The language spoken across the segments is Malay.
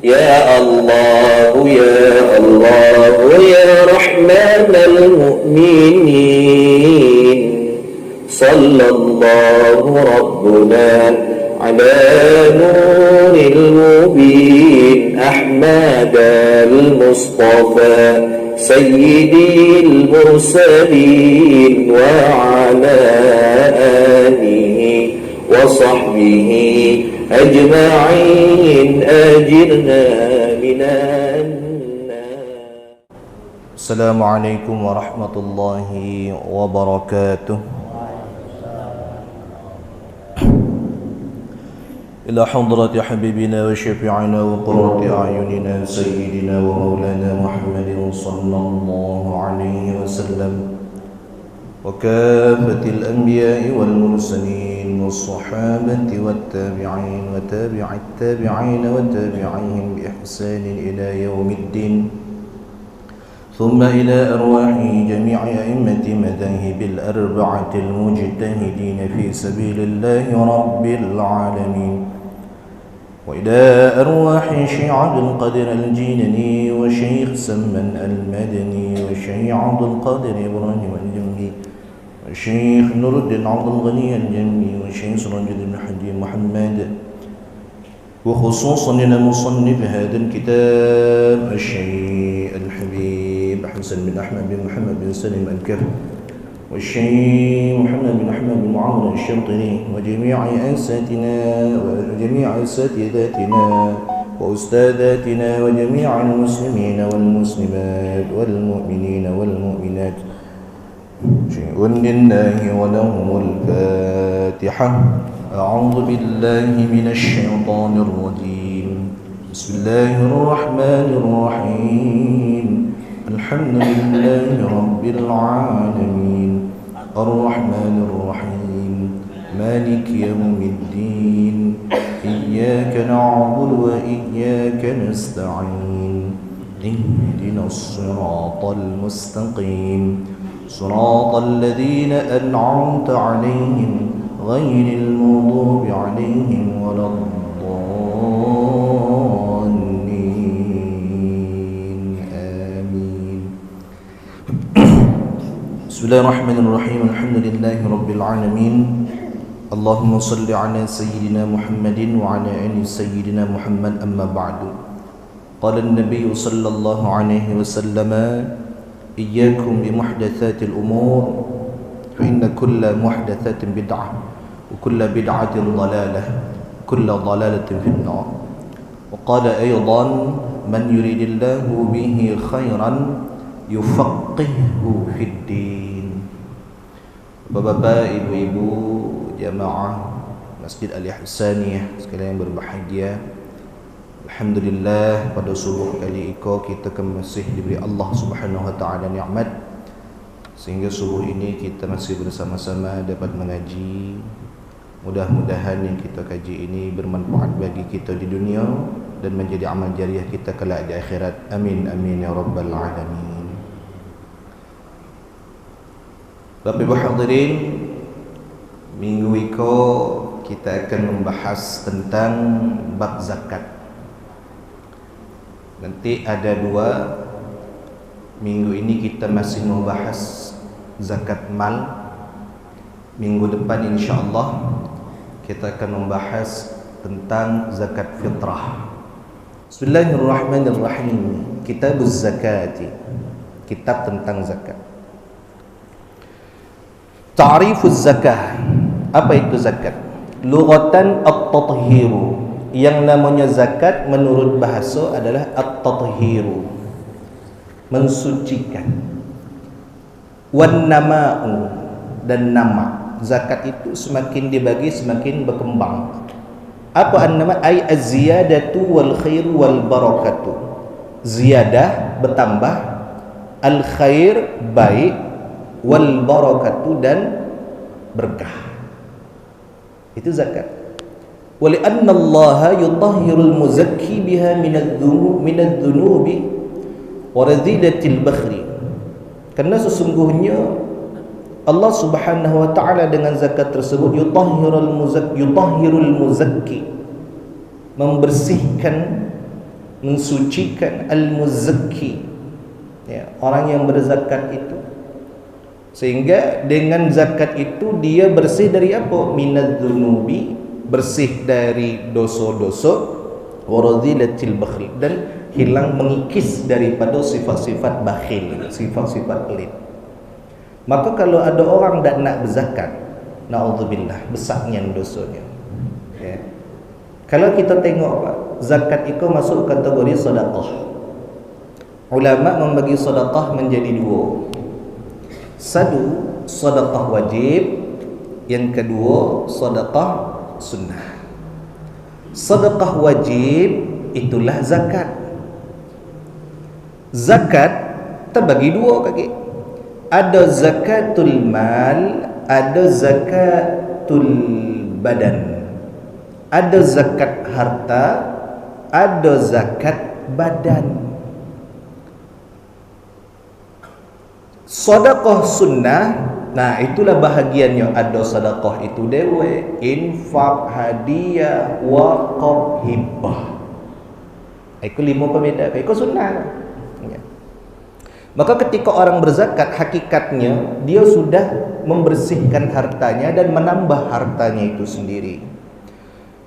يا الله يا الله يا رحمن المؤمنين صلى الله ربنا على نور المبين أحمد المصطفى سيدي المرسلين وعلى آله وصحبه أجمعين أجرنا من النار. السلام عليكم ورحمة الله وبركاته. إلى حضرة حبيبنا وشفيعنا وقرة أعيننا سيدنا ومولانا محمد صلى الله عليه وسلم وكافة الأنبياء والمرسلين والصحابة والتابعين وتابع التابعين وتابعيهم بإحسان إلى يوم الدين، ثم إلى أرواح جميع أئمة مذاهب الأربعة المجتهدين في سبيل الله رب العالمين، وإلى أرواح شيخ عبد القادر الجيلاني وشيخ سمن المدني وشيخ عبد القادر إبراهيم الجنبي وشيخ نور الدين عبد الغني الجنبي وشيخ سراج الدين حجي محمد، وخصوصا إلى مصنف هذا الكتاب الشيخ الحبيب حسن بن أحمد بن محمد بن سليم الكرم والشيخ محمد بن أحمد بن معاوية الشرطري وجميع أساتذتنا وأستاذاتنا وجميع المسلمين والمسلمات والمؤمنين والمؤمنات. شيء لله ولهم الفاتحة. أعوذ بالله من الشيطان الرجيم. بسم الله الرحمن الرحيم. الحمد لله رب العالمين الرحمن الرحيم مالك يوم الدين إياك نعبد وإياك نستعين اهدنا الصراط المستقيم صراط الذين أنعمت عليهم غير المغضوب عليهم ولا الضالين آمين. بسم الله الرحمن الرحيم. الحمد لله رب العالمين. اللهم صل على سيدنا محمد وعلى آل سيدنا محمد. أما بعد، قال النبي صلى الله عليه وسلم: إياكم بمحدثات الأمور فإن كل محدثات بدعة وكل بدعة ضلالة وكل ضلالة في النار. وقال أيضا: من يريد الله به خيرا يفقهه في الدين. Bapak-bapak, ibu-ibu, jamaah Masjid Al-Ihsaniyah sekalian yang berbahagia, alhamdulillah pada subuh kali ini kita masih diberi Allah Subhanahu wa taala nikmat sehingga subuh ini kita masih bersama-sama dapat mengaji. Mudah-mudahan yang kita kaji ini bermanfaat bagi kita di dunia dan menjadi amal jariah kita kelak di akhirat. Amin amin ya rabbal alamin. Bapak Ibu hadirin, minggu ini kita akan membahas tentang bab zakat. Nanti ada dua. Minggu ini kita masih membahas zakat mal. Minggu depan insyaAllah kita akan membahas tentang zakat fitrah. Bismillahirrahmanirrahim. Kitabuz zakati, kitab tentang zakat. Ta'rifuz zakah. Apa itu zakat? Lughatan at-tathiru. Yang namanya zakat menurut bahasa adalah at-tathiru, mensucikan. Wan nama'u, dan nama. Zakat itu semakin dibagi semakin berkembang. Apa an-nama? Ay az-ziyadatu wal khairu wal barakatu. Ziyadah bertambah, al khair baik, wal barakatu dan berkah. Itu zakat. Wa li anna Allah yutahhirul muzakki biha minadh-dhunubi wa radhilatil bakhri. Karena sesungguhnya Allah Subhanahu wa taala dengan zakat tersebut yutahhirul muzakki, membersihkan mensucikan al-muzakki, ya, orang yang berzakat itu, sehingga dengan zakat itu dia bersih dari apa? Minadzunubi, bersih dari dosa-dosa, waradhilatil bakhil, dan hilang mengikis daripada sifat-sifat bakhil, sifat-sifat pelit. Maka kalau ada orang tak nak berzakat, naudzubillah, besarnya dosanya, ya. Kalau kita tengok Pak, zakat itu masuk kategori sedekah. Ulama membagi sedekah menjadi dua. Satu, sedekah wajib. Yang kedua, sedekah sunnah. Sedekah wajib itulah zakat. Zakat terbagi dua kaki. Ada zakatul mal, ada zakatul badan. Ada zakat harta, ada zakat badan. Sedekah sunnah, nah itulah bahagiannya. Ada sedekah itu dewe, infak, hadiah, waqaf, hibah. Itu 5 perbezaan. Itu sunnah. Ya. Maka ketika orang berzakat, hakikatnya dia sudah membersihkan hartanya dan menambah hartanya itu sendiri.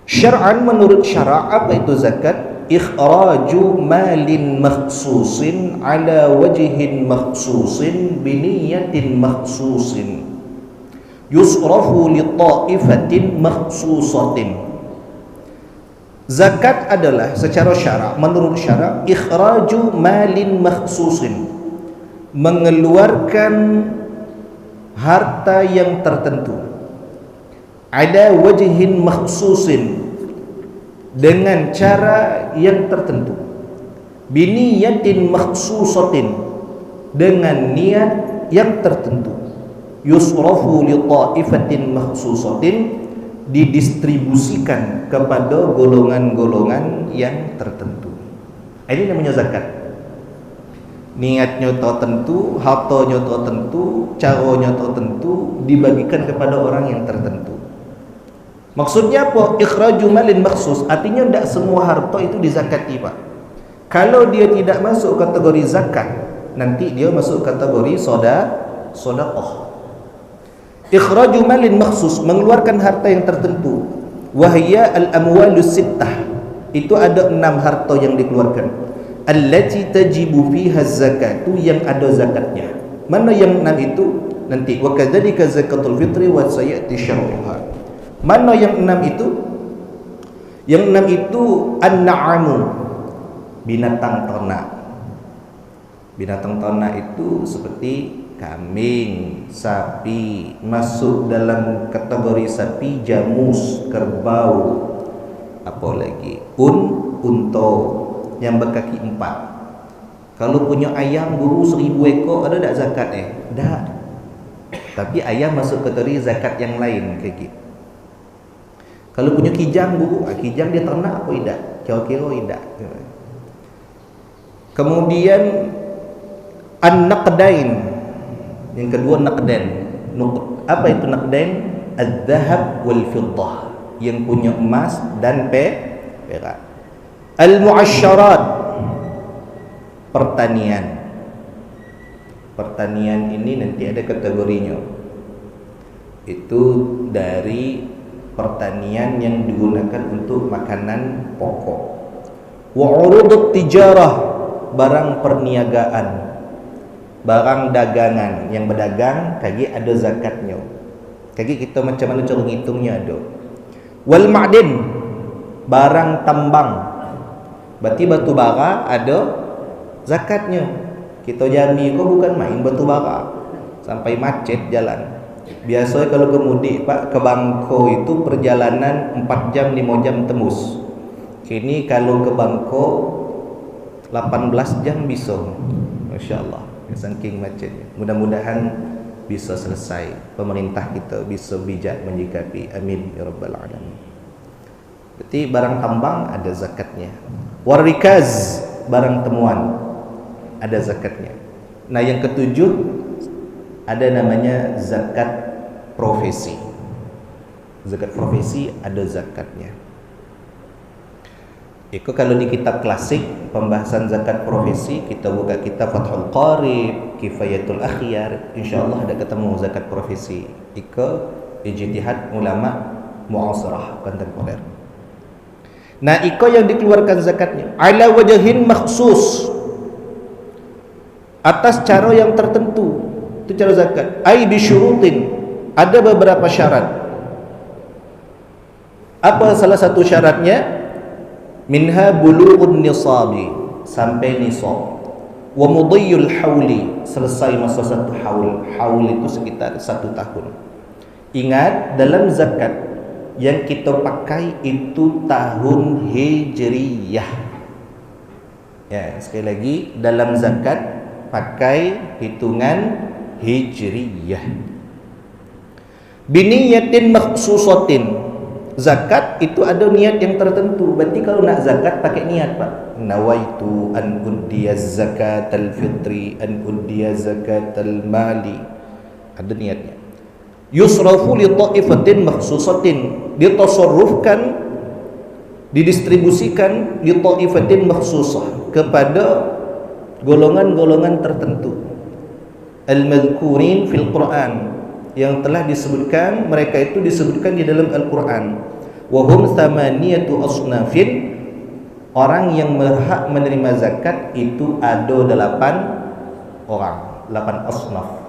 Syar'an, menurut syara' apa itu zakat? Ikhraju malin makhsusin ala wajhin makhsusin biniyatin makhsusin yusrafu li ta'ifatin makhsusatin. Zakat adalah secara syara', menurut syara', ikhraju malin makhsusin, mengeluarkan harta yang tertentu, ada wajhin makhsusin, dengan cara yang tertentu, biniyatin makhsusatin, dengan niat yang tertentu, yusrafu li ta'ifatin makhsusatin, didistribusikan kepada golongan-golongan yang tertentu. Ini namanya zakat. Niatnya tertentu, hartanya tertentu, caranya tertentu, dibagikan kepada orang yang tertentu. Maksudnya apa? Ikhraju malin makhsus, artinya tidak semua harta itu dizakati, Pak. Kalau dia tidak masuk kategori zakat, nanti dia masuk kategori sedekah. Ikhraju malin makhsus, mengeluarkan harta yang tertentu. Wahya al-amwalus sittah, itu ada 6 harta yang dikeluarkan. Allati tajibu fiha zakatu, yang ada zakatnya. Mana yang 6 itu? Nanti wa kadzalika zakatul fitri wa sayati syarhuha. Mana yang 6 itu? Yang 6 itu an-na'amu, binatang ternak. Binatang ternak itu seperti kambing, sapi, masuk dalam kategori sapi, jamus, kerbau, apa lagi? Unta yang berkaki 4. Kalau punya ayam guru 1000 ekor, ada tak zakat? Tak. Tapi ayam masuk kategori zakat yang lain kayak gitu. Kalau punya kijang guru, kijang dia ternak apa tidak? Kira-kira tidak. Kemudian an-naqdain, yang kedua naqdan. Apa itu naqdan? Az-zahab wal fiddah, yang punya emas dan perak. Al-mu'asyarat, pertanian. Pertanian ini nanti ada kategorinya. Itu dari pertanian yang digunakan untuk makanan pokok. Wa urudut tijarah, barang perniagaan, barang dagangan, yang berdagang kaki ada zakatnya. Kaki kita macam mana cara ngitungnya ada. Wal ma'din, barang tambang, berarti batu bara ada zakatnya. Kita Jambi kok bukan main batu bara, sampai macet jalan. Biasanya kalau ke mudik, Pak, ke Bangko itu perjalanan 4 jam 5 jam tembus. Kini kalau ke Bangko 18 jam bisa. Masya Allah, saking macetnya. Mudah-mudahan bisa selesai. Pemerintah kita bisa bijak menyikapi. Amin ya rabbal alamin. Berarti barang tambang ada zakatnya. Warikaz, barang temuan, ada zakatnya. Nah, yang ketujuh ada namanya zakat profesi. Zakat profesi ada zakatnya. Iko kalau di kitab klasik pembahasan zakat profesi, kita buka kitab Fathul Qarib, Kifayatul Akhyar, insyaallah ada ketemu zakat profesi. Iko ijtihad ulama mu'asirah kontemporer. Nah, iko yang dikeluarkan zakatnya ala wajhin makhsus, atas cara yang tertentu. Itu cara zakat. Ai bisyurutin, ada beberapa syarat. Apa salah satu syaratnya? Minha bulughun nisabi, sampai nisab, wa mudiyul hauli, selesai masa satu haul. Haul itu sekitar 1 tahun. Ingat, dalam zakat yang kita pakai itu tahun hijriyah. Ya, sekali lagi, dalam zakat pakai hitungan hijriyah. Biniyatin makhsusatin, zakat itu ada niat yang tertentu. Berarti kalau nak zakat pakai niat, Pak. Nawaitu an uddiyaz zakatal fitri, an uddiyaz zakatal mali. Ada niatnya. Yusrafu li ta'ifatin makhsusatin, ditasarrufkan, didistribusikan li ta'ifatin makhsusah, kepada golongan-golongan tertentu. Al-madhkurin fil Quran, yang telah disebutkan, mereka itu disebutkan di dalam Al-Quran. Wahum thamaniyatu asnafin, orang yang berhak menerima zakat itu ada 8 orang, 8 asnaf.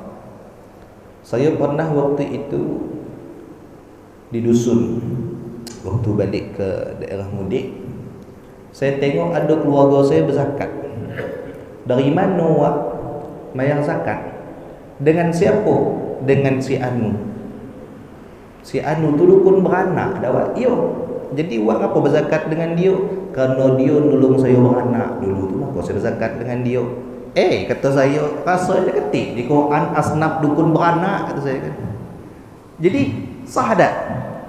Saya pernah waktu itu di dusun, waktu balik ke daerah mudik, saya tengok ada keluarga saya berzakat. Dari mana wak mayang zakat? Dengan siapa? Dengan si Anu. Si Anu tu dukun beranak dah wak. Yo. Jadi wak apa berzakat dengan dia? Kerana dia nolong saya beranak dulu tu, maka saya berzakat dengan dia. Kata saya, rasa dia ketik di Quran asnaf dukun beranak, kata saya kan. Jadi sah tak?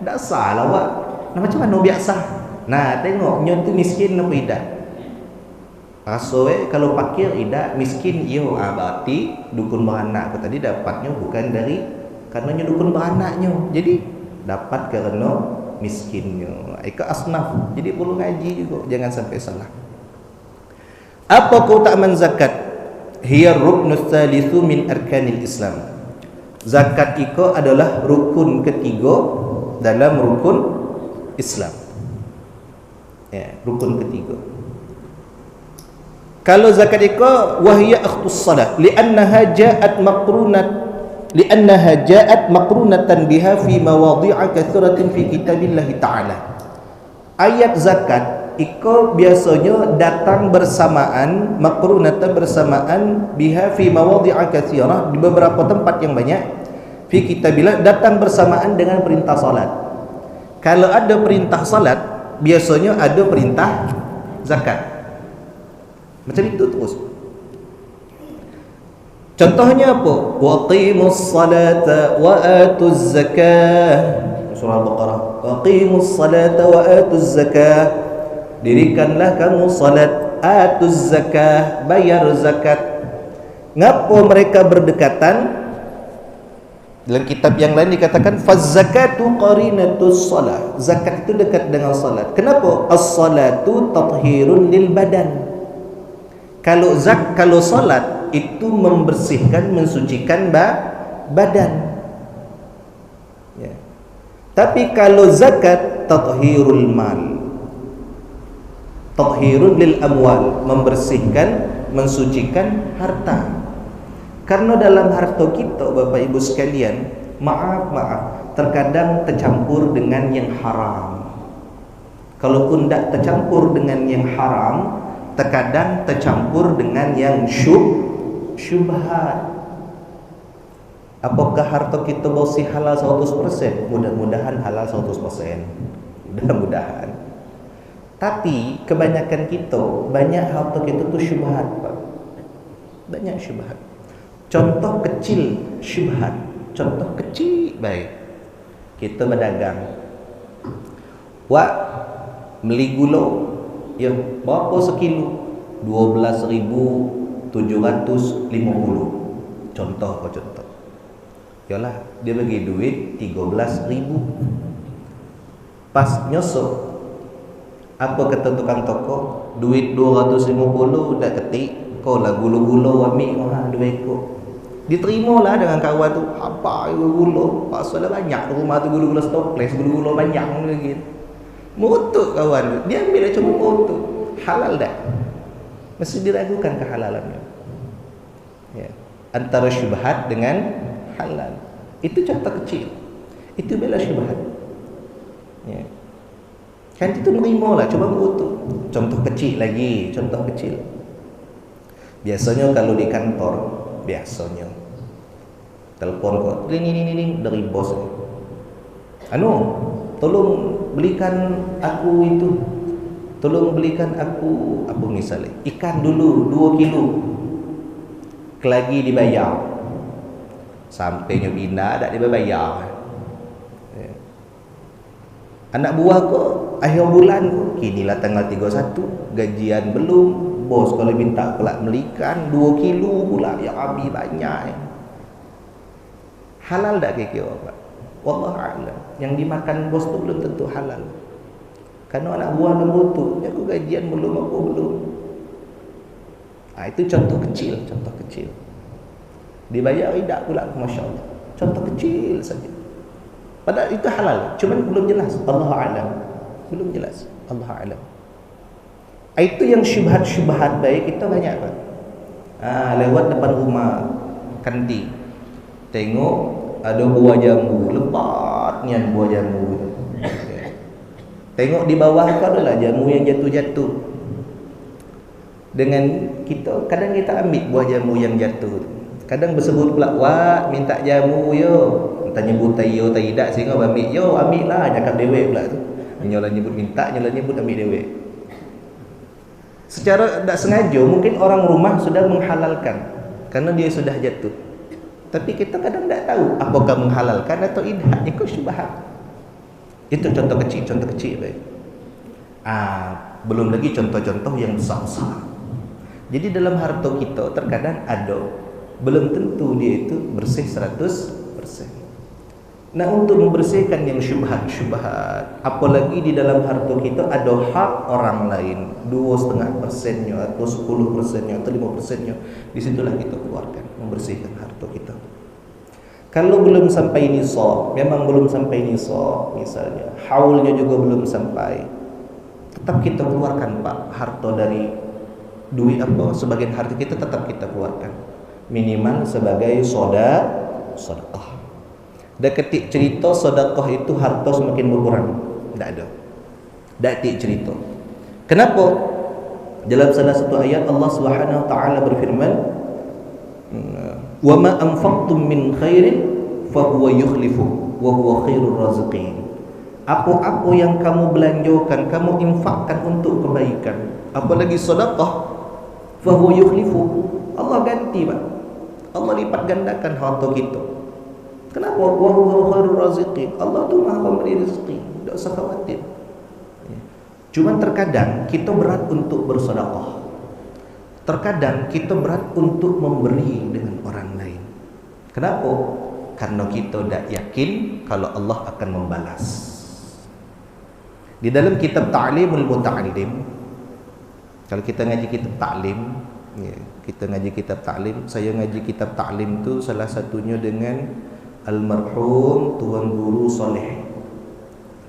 Tak sah lah wak. Nah, macam mana biasa? Nah, tengok nyo tu miskin apa tidak? Rasa kalau fakir tidak, miskin iyo, berarti dukun beranak aku tadi dapatnya bukan dari karenanya dukun beranaknya, jadi dapat kerana miskinnya. Ika asnaf, jadi perlu ngaji juga, jangan sampai salah. Apa keutamaan zakat? Hiya ruknus tsalitsu min arkanil Islam. Zakat itu adalah rukun ketiga dalam rukun Islam. Ya, rukun ketiga. Kalau zakat itu wahiyya akhtus salat li'annaha ja'at maqrunatan biha fi mawadhi'a katsiratin fi kitabillah ta'ala. Ayat zakat itu biasanya datang bersamaan, maqrunatan bersamaan biha fi mawadhi'a katsirah, di beberapa tempat yang banyak, fi kitabillah, datang bersamaan dengan perintah salat. Kalau ada perintah salat, biasanya ada perintah zakat. Macam itu terus. Contohnya apa? Waqimus salata wa atuz zakah. Surah Al-Baqarah. Waqimus salata wa atuz zakah. Dirikanlah kamu salat, atuz zakah, bayar zakat. Ngapa mereka berdekatan? Dalam kitab yang lain dikatakan faz-zakatu qarinatus salah. Zakat itu dekat dengan salat. Kenapa? As-salatu tathhirun lil badan. Kalau salat itu membersihkan, mensucikan badan. Ya. Tapi kalau zakat tathhirul mal, tathhirun lil amwal, membersihkan, mensucikan harta. Karena dalam harta kita, Bapak Ibu sekalian, maaf, terkadang tercampur dengan yang haram. Kalaupun tidak tercampur dengan yang haram, terkadang tercampur dengan yang syubhat. Apakah harta kita bersih halal 100%? Mudah-mudahan halal 100%. Mudah-mudahan. Tapi kebanyakan kita, banyak harta kita tu syubhat, Pak. Banyak syubhat. Contoh kecil syubhat. Contoh kecil baik. Kita berdagang. Wak beli gula, ya, berapa sekilo? 12.750. Contoh. Yalah, dia bagi duit 13.000. Pas nyosok Apa kata tukang toko? Duit 250 dah ketik, kau lah gula-gula ambil duit kau. Diterimalah dengan kawan tu. Apa gula-gula? Pasal banyak rumah tu gula-gula stokles, gula-gula banyak lagi. Mutuk kawan tu. Dia ambil dia cuma mutuk. Halal tak? Mesti diragukan kehalalannya. Ya. Antara syubhat dengan halal. Itu contoh kecil. Itu bela syubhat. Ya. Kan itu nerima lah, cuba mutuk. Contoh kecil lagi, contoh kecil. Biasanya kalau di kantor, biasanya telefon kau, ini dari bos. Tolong belikan aku itu. Tolong belikan aku apa misalnya? Ikan dulu 2 kilo. Kelagi dibayar. Sampainya bina tak dibayar. Anak buah kau akhir bulan kau, kinilah tanggal 31, gajian belum. Bos kalau minta pula belikan 2 kilo pula, yang habis banyak. Halal tak kira-kira Pak? Wallahu a'lam. Yang dimakan bos tu belum tentu halal. Karena anak buah lembut tu, aku gajian belum, apa belum. Itu contoh kecil, contoh kecil. Dibayar tidak pula, masya-Allah. Contoh kecil saja. Padahal itu halal, cuman belum jelas. Allahu a'lam. Belum jelas. Allahu a'lam. Itu yang syubhat-syubhat baik itu banyak Pak. Lewat depan rumah kanti. Tengok ada buah jambu, lebatnya buah jambu. Tengok di bawah tu adalah jamu yang jatuh-jatuh. Dengan kita, kadang kita ambil buah jamu yang jatuh. Kadang bersebut pula, "Wah, minta jamu yo." Tanya nyebut tayo tidak sehingga ambil, "Yo, ambil lah." Cakap dewek pula tu. Nyolah nyebut minta, nyolah nyebut ambil dewek. Secara tak sengaja mungkin orang rumah sudah menghalalkan karena dia sudah jatuh. Tapi kita kadang tak tahu apakah menghalalkan atau tidak. Itu syubhat. Itu contoh kecil baik. Belum lagi contoh-contoh yang besar-besar. Jadi dalam harta kita terkadang ada, belum tentu dia itu bersih 100%. Nah, untuk membersihkan yang syubhat-syubhat, apalagi di dalam harta kita ada hak orang lain, 2,5%-nya atau 10%-nya atau 5%-nya, disitulah kita keluarkan, membersihkan harta kita. Kalau belum sampai nisab, memang belum sampai nisab, misalnya haulnya juga belum sampai, tetap kita keluarkan Pak, harta dari duit apa, sebagian harta kita tetap kita keluarkan, minimal sebagai sedekah. Dah ketik cerita sedekah itu harta semakin berkurang. Tak ada. Dah ketik cerita. Kenapa? Dalam salah satu ayat Allah Subhanahu wa taala berfirman, "Wa ma anfaqtum min khairin fa huwa yukhlifu wa huwa khairur raziqin." Apa-apa yang kamu belanjakan, kamu infakkan untuk kebaikan, apalagi sedekah, fa huwa yukhlifu. Allah ganti, Pak. Allah lipat gandakan harta kita. Kenapa? Wa huwa khairur raziqin. Allah tu Maha Pemberi rezeki. Tak usah khawatir. Cuma terkadang kita berat untuk bersedekah. Terkadang kita berat untuk memberi dengan orang lain. Kenapa? Karena kita tak yakin kalau Allah akan membalas. Di dalam kitab Ta'limul Muta'allim, kalau kita ngaji kitab ta'lim, kita ngaji kitab ta'lim, saya ngaji kitab ta'lim tu salah satunya dengan almarhum Tuan Guru Soleh,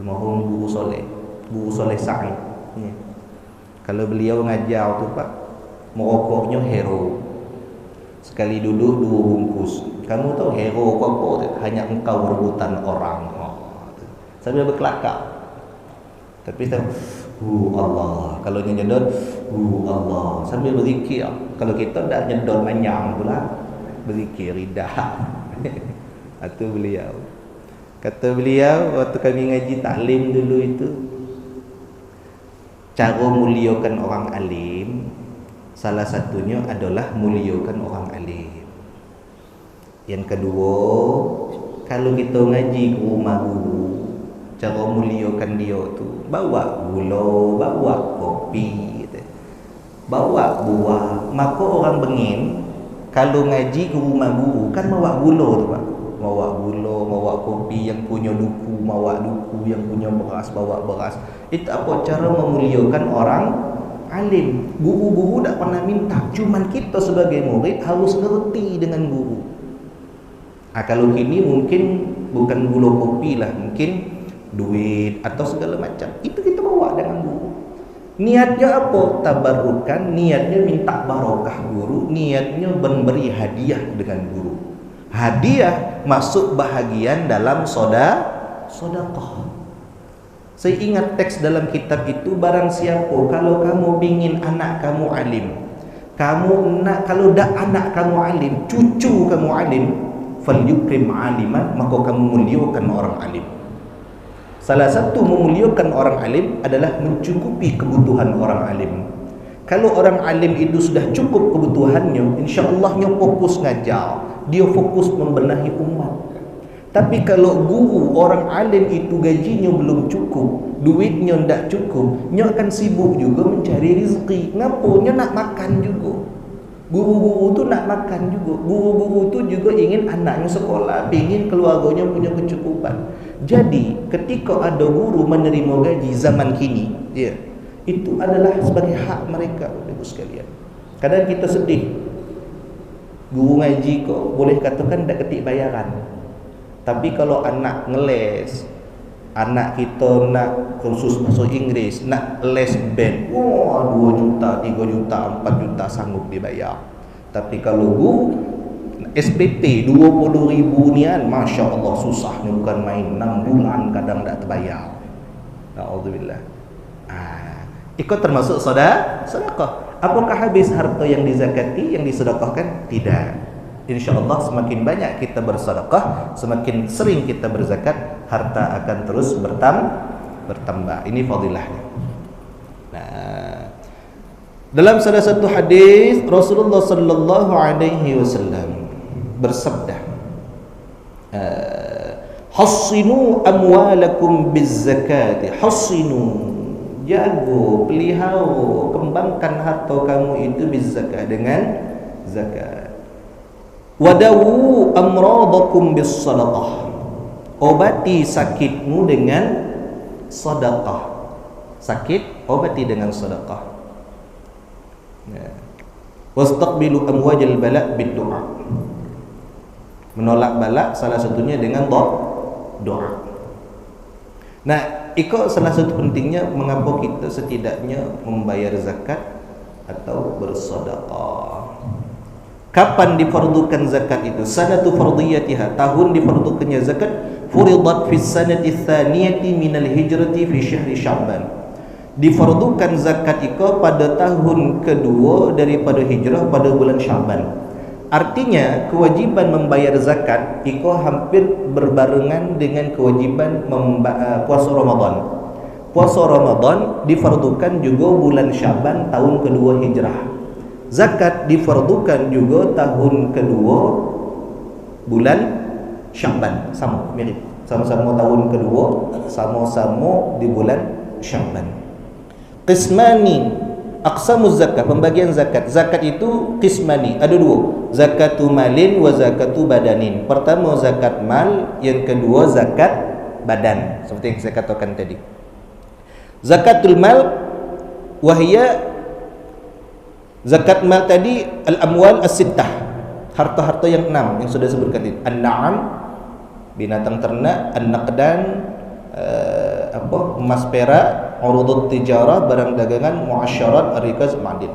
almarhum Guru Soleh Sa'id. Kalau beliau ngajar tu Pak, merokoknya hero, sekali duduk 2 bungkus. Kamu tahu hero apa? Hanya engkau rebutan orang. Sambil berkelakar. Tapi tahu, Allah. Kalau nyedot, Allah. Sambil berzikir. Kalau kita tak nyedot manyang pula, berzikir ridah. Itu beliau. Kata beliau waktu kami ngaji taklim dulu itu, cara muliakan orang alim salah satunya adalah muliakan orang alim. Yang kedua, kalau kita ngaji ke rumah guru, cara muliakan dia tu bawa gula, bawa kopi, bawa buah. Maka orang bengin kalau ngaji ke rumah guru kan bawa gula tu Pak. bawa gula, bawa kopi, yang punya duku bawa duku, yang punya beras bawa beras. Itu apa cara memuliakan orang alim. Guru-guru tak pernah minta, cuman kita sebagai murid harus ngerti dengan guru. Kalau kini mungkin bukan gula kopi lah, mungkin duit atau segala macam, itu kita bawa dengan guru. Niatnya apa? Tabarukan, niatnya minta barokah guru, niatnya memberi hadiah dengan guru. Hadiah masuk bahagian dalam sedekah. Saya ingat teks dalam kitab itu, barang siapa kalau kamu ingin anak kamu alim, kamu nak, kalau dak anak kamu alim, cucu kamu alim, falyukrim aliman, maka kamu muliakan orang alim. Salah satu memuliakan orang alim adalah mencukupi kebutuhan orang alim. Kalau orang alim itu sudah cukup kebutuhannya, insya-Allahnya fokus ngajar, dia fokus membenahi umat. Tapi kalau guru orang alim itu gajinya belum cukup, duitnya tidak cukup, nya akan sibuk juga mencari rezeki. Ngapo nya nak makan juga. Guru-guru tu nak makan juga. Guru-guru tu juga ingin anaknya sekolah, ingin keluarganya punya kecukupan. Jadi ketika ada guru menerima gaji zaman kini, ya, itu adalah sebagai hak mereka, Ibu sekalian. Kadang kita sedih, guru ngaji kok boleh katakan tak ketik bayaran. Tapi kalau anak ngeles, anak kita nak kursus bahasa Inggris, nak les band, wah 2 juta, 3 juta, 4 juta sanggup dibayar. Tapi kalau guru SPP 20,000 nian, Masya Allah susahnya bukan main, 6 bulan kadang tak terbayar. Na'udzubillah. Ikut termasuk sedekah. Apakah habis harta yang dizakati, yang disedekahkan? Tidak. InsyaAllah semakin banyak kita bersedekah, semakin sering kita berzakat, harta akan terus bertambah. Ini fadilahnya. Nah, dalam salah satu hadis Rasulullah sallallahu alaihi wasallam bersabda, hassinu amwalakum bizzakati, hassinu, jago, pelihara, kembangkan harta kamu itu bizzakat, dengan zakat. Wadawu amradakum bis sadaqah, obati sakitmu dengan sedekah. Sakit obati dengan sedekah. Wastaqbilu amwajal bala bid du'a, menolak bala salah satunya dengan doa. Nah, itu salah satu pentingnya mengapa kita setidaknya membayar zakat atau bersedekah. Kapan difardukan zakat itu? Sanatu fardiyatiha, tahun difardukannya zakat, furidat fi sanati tsaniyati minal hijrati fi syahri Sya'ban. Difardukan zakat itu pada tahun kedua daripada hijrah pada bulan Sya'ban. Artinya kewajiban membayar zakat itu hampir berbarengan dengan kewajiban puasa Ramadan. Puasa Ramadan difardukan juga bulan Sya'ban tahun kedua hijrah. Zakat difardukan juga tahun kedua bulan Sya'ban, sama mirip, sama-sama tahun kedua, sama-sama di bulan Sya'ban. Qismani aqsamuz zakat, pembagian zakat. Zakat itu qismani, ada dua, zakatu malin wa zakatu badanin. Pertama zakat mal, yang kedua zakat badan, seperti yang saya katakan tadi. Zakatul mal wahia, zakat mal tadi al-amwal as-sittah, harta-harta yang 6 yang sudah disebutkan tadi. An-na'am, binatang ternak, an-naqdan, emas perak, urudut tijarah, barang dagangan, muasyarat, ar-rikaz, ma'din.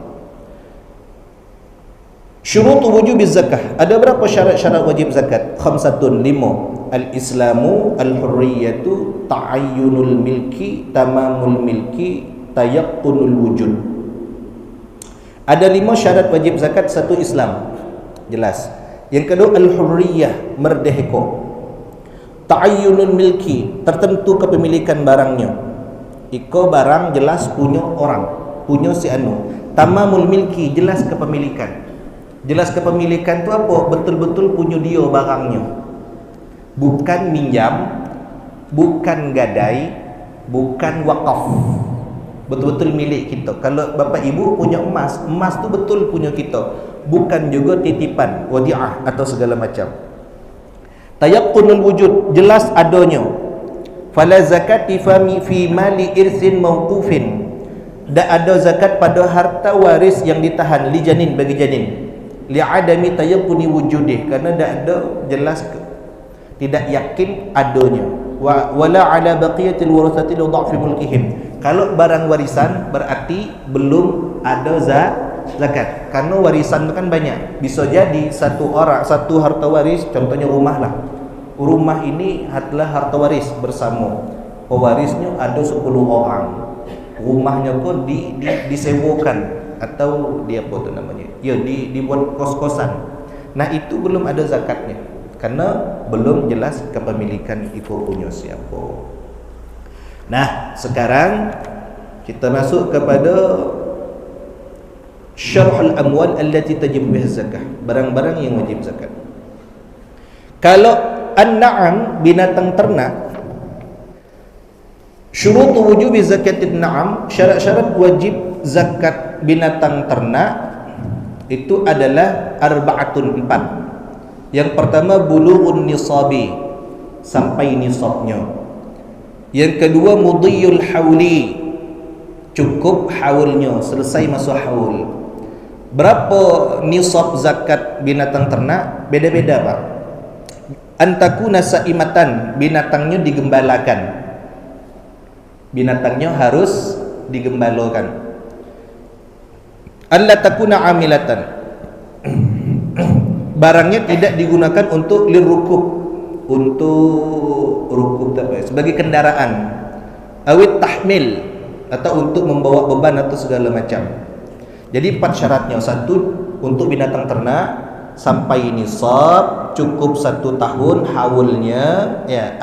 Syurut wujub zakah, ada berapa syarat-syarat wajib zakat? Khamsatun, 5. Al-islamu, al-hurriyatu, ta'ayyunul milki, tamamul milki, tayaqqunul wujud. Ada 5 syarat wajib zakat. 1, Islam, jelas. Yang kedua, al-hurriyah, merdeka. Ta'ayyunul milki, tertentu kepemilikan barangnya. Iko barang jelas punya orang, punya si anu. Tamamul milki, jelas kepemilikan. Jelas kepemilikan itu apa? Betul-betul punya dia barangnya. Bukan minjam, bukan gadai, bukan wakaf. Betul-betul milik kita. Kalau bapak ibu punya emas, emas tu betul punya kita, bukan juga titipan, wadi'ah atau segala macam. tayaqqunul wujud, jelas adanya. Fala zakati fi mali irsin mawqufin, tak ada zakat pada harta waris yang ditahan li janin, bagi janin, li adami tayaqquni wujudih, kerana tak ada jelas, tidak yakin adanya. Wala ala baqiyatil warathati li dha'fi mulkihim, kalau barang warisan berarti belum ada zakat, karena warisan itu kan banyak. Bisa jadi satu harta waris, contohnya rumah lah, rumah ini adalah harta waris bersama, pewarisnya ada 10 orang, rumahnya pun disewakan atau dia apa tu namanya, ya dibuat kos-kosan. Nah itu belum ada zakatnya, karena belum jelas kepemilikan itu punya siapa. Nah sekarang kita masuk kepada syarhul amwal allati tajib biha zakah, barang-barang yang wajib zakat. Kalau an-na'am, binatang ternak, syurut wujubi zakatin na'am, syarat-syarat wajib zakat binatang ternak itu adalah arba'atun, 4. Yang pertama bulughun nisabi, sampai nisabnya. Yang kedua mudhiyul hauli, cukup haulnya, selesai masa haul. Berapa nisab zakat binatang ternak? Beda-beda Pak. Antakuna saimatan, binatangnya digembalakan, binatangnya harus digembalakan. Alla takuna amilatan, barangnya tidak digunakan untuk lirukub, untuk rukub sebagai kendaraan, awit tahmil, atau untuk membawa beban atau segala macam. Jadi 4 syaratnya. 1, untuk binatang ternak sampai nisab, cukup 1 tahun haulnya, ya,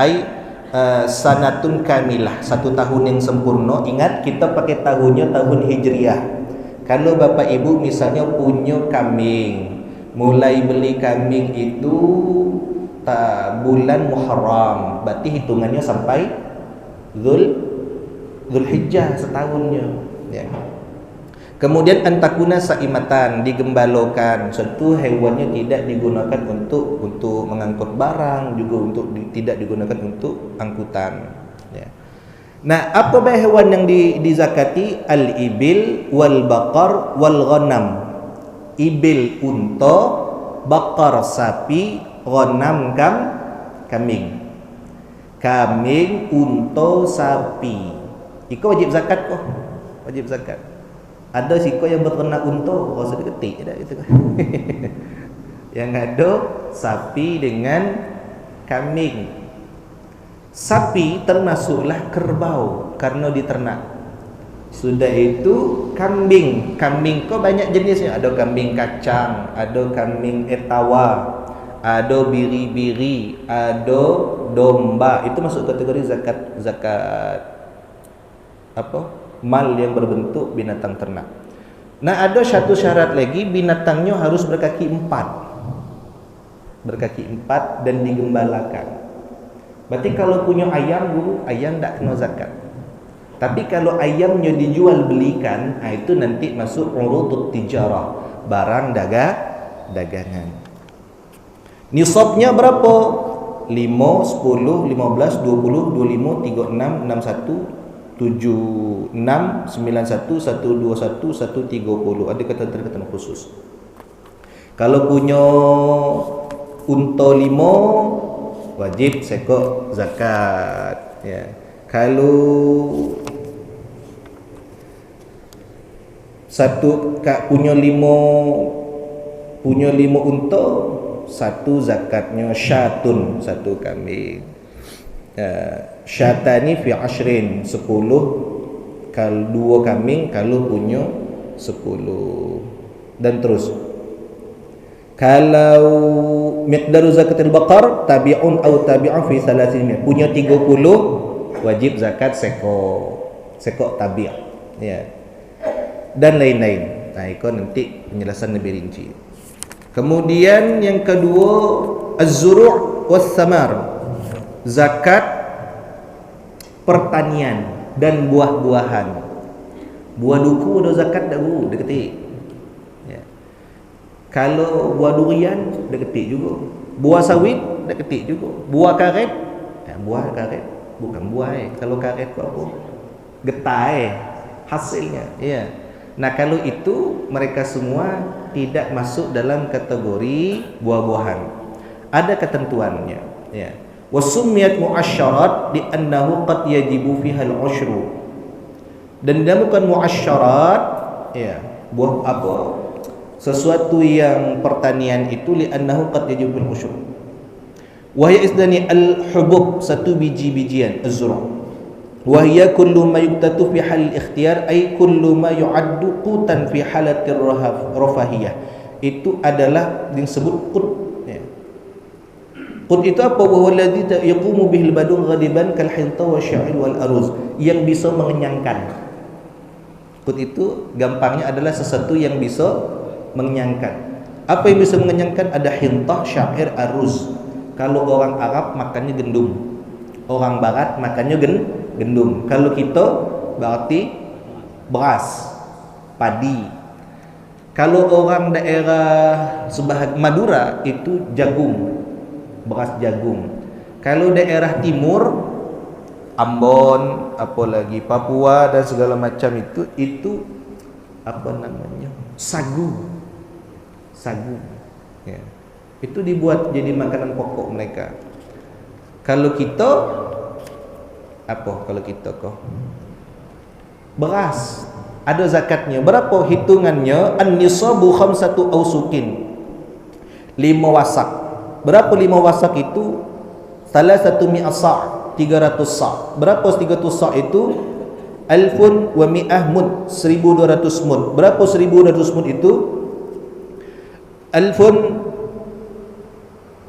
sanatun kamilah, 1 tahun yang sempurna. Ingat kita pakai tahunnya tahun hijriah. Kalau bapak ibu misalnya punya kambing, mulai beli kambing itu bulan Muharram, berarti hitungannya sampai Zulhijjah, setahunnya, ya. Kemudian antakuna saimatan, digembalakan, satu hewannya tidak digunakan untuk mengangkut barang, juga tidak digunakan untuk angkutan, ya. Nah, apa hewan yang dizakati? Al-ibil wal baqar wal ghanam. Ibil unta, baqar sapi, ghanam kambing. Kambing, unta, sapi. Iko wajib zakat kok. Wajib zakat. Ada siko yang berternak unta, rasa dia ketik dah gitu kan. Yang ada sapi dengan kambing. Sapi termasuklah kerbau karena diternak. Sudah itu kambing. Kambing kok banyak jenisnya. Ada kambing kacang, ada kambing etawa, ada biri-biri, ada domba. Itu masuk kategori zakat apa? Mal yang berbentuk binatang ternak. Nah, ada satu syarat lagi, binatangnya harus berkaki 4. Berkaki 4 dan digembalakan. Berarti kalau punya ayam dulu, ayam tak kena zakat. Tapi kalau ayamnya dijual belikan, itu nanti masuk urudut tijarah, barang dagangan. Nisabnya berapa? 5, 10, 15, 20, 25, 36, 61, 76, 91, 121, 130. Ada kata-kata khusus. Kalau punya unta 5, wajib sekok zakat, ya. Kalau punya 5 unta, 1 zakatnya syatun, 1 kambing. Syatani fi 10, 10. Kalau 2 kambing, kalau punya 10. Dan terus. Kalau miqdaru zakatil baqar tabi'un atau tabi'un fi 300, punya 30, wajib zakat sekok tabi', ya. Dan lain-lain. Nah, itu nanti penjelasan lebih rinci. Kemudian yang kedua, az-zuru' was-samar. Zakat pertanian dan buah-buahan. Buah duku ada zakat tak guru? Dia ketik, ya. Kalau buah durian dia ketik juga. Buah sawit nak ketik juga. Buah karet, buah karet bukan buah kalau karet tu apa? Getah hasilnya. Ya. Nah, kalau itu mereka semua tidak masuk dalam kategori buah-buahan. Ada ketentuannya, ya. Wasumiyat mu'asyarat li'annahu qad yajibu fiha al-'ushru. Dan dinamakan mu'asyarat, ya, buah apa? Sesuatu yang pertanian itu li'annahu qad yajibu fil 'ushru. Wa hiya isdani al-hubub, satu biji-bijian az-zur'. Wa hiya kullu ma yuqtatu fi hal ikhtiyar, ay kullu ma yu'addu qutan fi halatir rafahiyah. Itu adalah disebut qut, ya. Qut itu apa? Wa huwa alladhi yaqumu bihil badu ghaliban kal hinta wa sya'ir wal aruz, yang bisa mengenyangkan. Qut itu gampangnya adalah sesuatu yang bisa mengenyangkan. Apa yang bisa mengenyangkan? Ada hintah, syair, aruz. Kalau orang Arab makannya gendum, orang Barat makannya gendum. Kalau kita berarti beras, padi. Kalau orang daerah sebahagian Madura itu jagung, beras jagung. Kalau daerah timur, Ambon, apalagi Papua dan segala macam itu apa namanya? Sagu. Ya. Itu dibuat jadi makanan pokok mereka. Kalau kita apa? Kalau kita kok beras ada zakatnya. Berapa hitungannya? An-nisabu khamsatu awsukin, 5 wasak. Berapa 5 wasak itu? Salah satu mi'ah sa', 300 sa'. Berapa 300 sa' itu? Alfun wa mi'ah mud, 1200 mud. Berapa 1200 mud itu? Alfun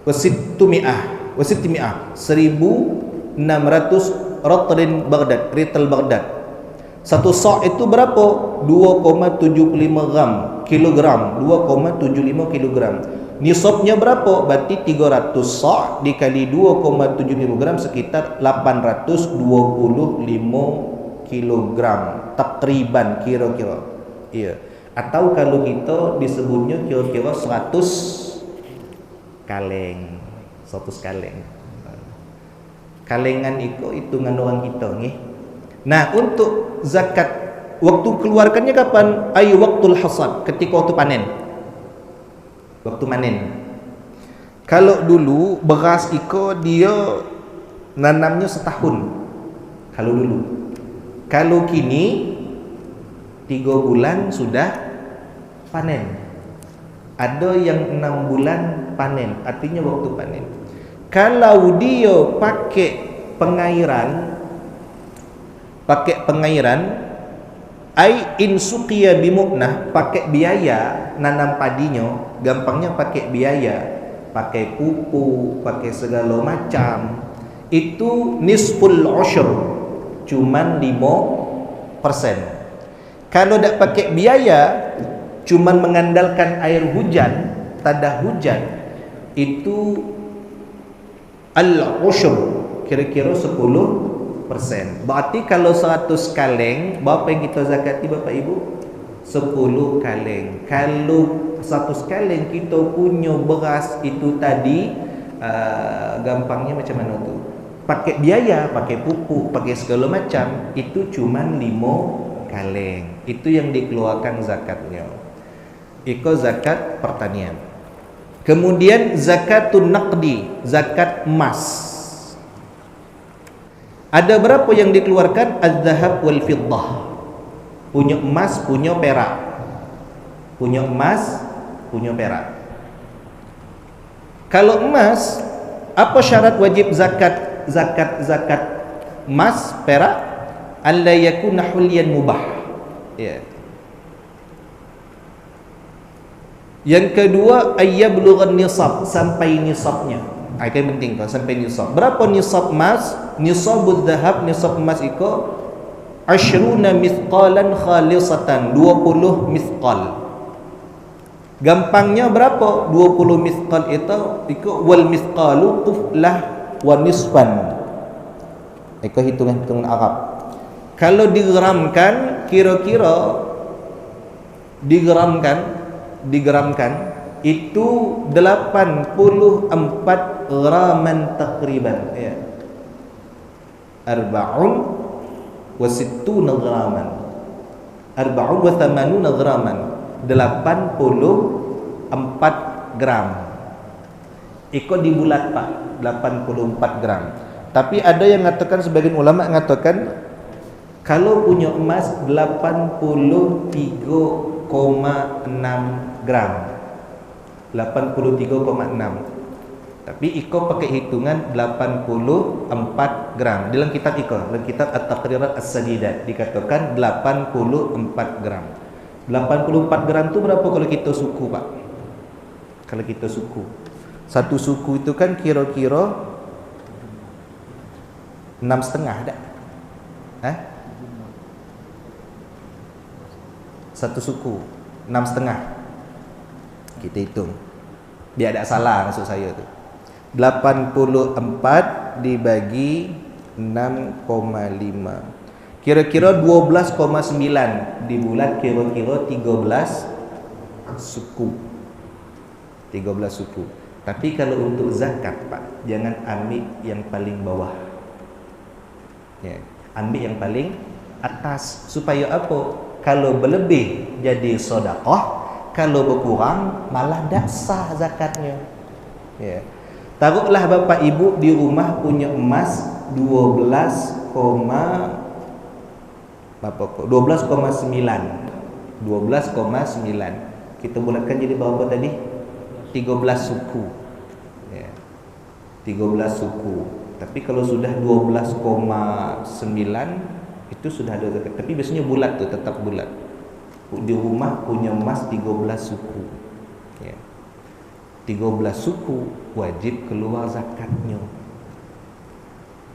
wasittumi'ah 1600 ratrin Baghdad, rital Baghdad. Satu sa' itu berapa? 2,75 kilogram. 2,75 kilogram. Nisabnya berapa? Berarti 300 sa' dikali 2,75 gram sekitar 825 kilogram takriban, kira-kira. Iya. Atau kalau kita disebutnya kira-kira 100 kaleng. 100 kaleng. Kalengan itu hitungan orang kita nih. Nah, untuk zakat waktu keluarkannya kapan? Ay waqtul hasad, ketika waktu panen. Waktu panen. Kalau dulu beras iko dia nanamnya setahun. Kalau dulu. Kalau kini 3 bulan sudah panen. Ada yang 6 bulan panen, artinya waktu panen. Kalau dia pakai pengairan, ai insuqiya bimu'nah, pakai biaya nanam padinya, gampangnya pakai biaya, pakai pupuk, pakai segala macam, itu nisful ushr, cuman 5%. Kalau tak pakai biaya, cuman mengandalkan air hujan, tadah hujan, itu al-ushr, kira-kira 10%. Berarti kalau 100 kaleng, berapa yang kita zakati Bapak Ibu? 10 kaleng. Kalau 100 kaleng kita punya beras itu tadi, gampangnya macam mana tu? Pakai biaya, pakai pupuk, pakai segala macam, itu cuman 5 kaleng. Itu yang dikeluarkan zakatnya. Itu zakat pertanian. Kemudian zakatun naqdi, zakat emas. Ada berapa yang dikeluarkan? Az-zahab wal fiddah. Punya emas, punya perak. Punya emas, punya perak. Kalau emas, apa syarat wajib zakat emas, perak? Alla yakuna hulyan mubah. Ya. Yang kedua, ayyablughan nisab, sampai nisabnya. Itu yang penting kan, sampai nisab. Berapa nisab emas? Nisabul zahab, nisab emas itu 20 mithqalan khalisatan, 20 mithqal. Gampangnya berapa? 20 mithqal itu wal mithqalu quflah wa nisfan. Itu hitungan Arab. Kalau digeramkan, kira-kira digeramkan itu 84 ghraman takriban, ya. Arba'un wa sittuna ghraman. Arba'un wa thamanuna ghraman. 84 gram. Ikut dibulat Pak, 84 gram. Tapi ada yang mengatakan, sebagian ulama mengatakan kalau punya emas 83,6 gram. 83,6. Tapi Iko pakai hitungan 84 gram. Dalam kitab Iko, dalam kitab At-Taqrirat As-Sadidat dikatakan 84 gram. 84 gram itu berapa kalau kita suku, Pak? Kalau kita suku. Satu suku itu kan kira-kira 6,5 ada. Hah? Satu suku 6,5. Kita hitung. Biar tak salah maksud saya tu. 84 dibagi 6,5. Kira-kira 12,9 dibulat, kira-kira 13 suku. 13 suku. Tapi kalau untuk zakat, Pak, jangan ambil yang paling bawah. Ya, ambil yang paling atas. Supaya apa? Kalau berlebih jadi sedekah, kalau berkurang malah tak sah zakatnya. Ya. Taruhlah bapak ibu di rumah punya emas 12,9. Kita bulatkan jadi berapa tadi? 13 suku. Ya. 13 suku. Tapi kalau sudah 12,9 itu sudah ada zakat. Tapi biasanya bulat tu, tetap bulat. Di rumah punya emas 13 suku. Ya. 13 suku wajib keluar zakatnya.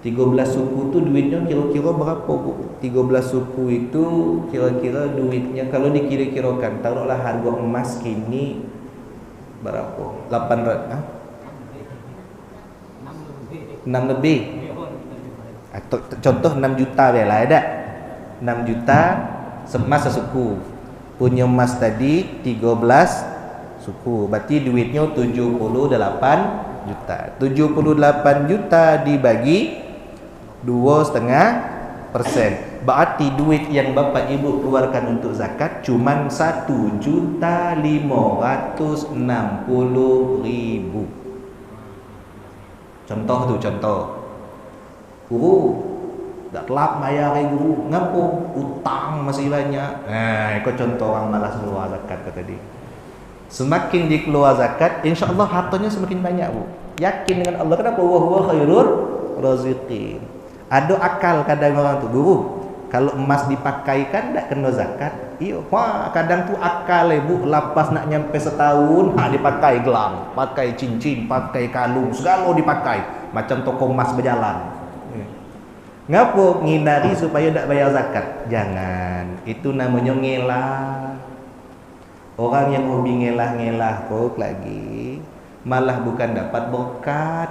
13 suku tu duitnya kira-kira berapa, Bu? 13 suku itu kira-kira duitnya kalau dikira-kirakan, taruhlah harga emas kini berapa? 800, 6 lebih. Atau contoh 6 juta lah, ada 6 juta emas sesuku. Punya emas tadi 13 suku, berarti duitnya 78 juta. 78 juta dibagi 2,5%. Berarti duit yang bapak ibu keluarkan untuk zakat cuman 1.560.000. Contoh tu, contoh. Guru tak telap bayar guru, ngapo? Utang masih banyak. Ikut contoh orang malas keluar zakat tadi. Semakin dikeluar zakat, insya-Allah hartanya semakin banyak, Bu. Yakin dengan Allah. Kenapa? Wa huwa khairur raziqin. Ada akal kadang orang tu, guru, kalau emas dipakai kan tak kena zakat. Iya, wah, kadang tu akal Bu, lapas nak nyampe setahun, dipakai gelang, pakai cincin, pakai kalung, segala dipakai. Macam toko emas berjalan. Ngapo? Ngindari supaya tak bayar zakat. Jangan. Itu namanya ngelah. Orang yang hobi ngelah-ngelah kok lagi malah bukan dapat berkat.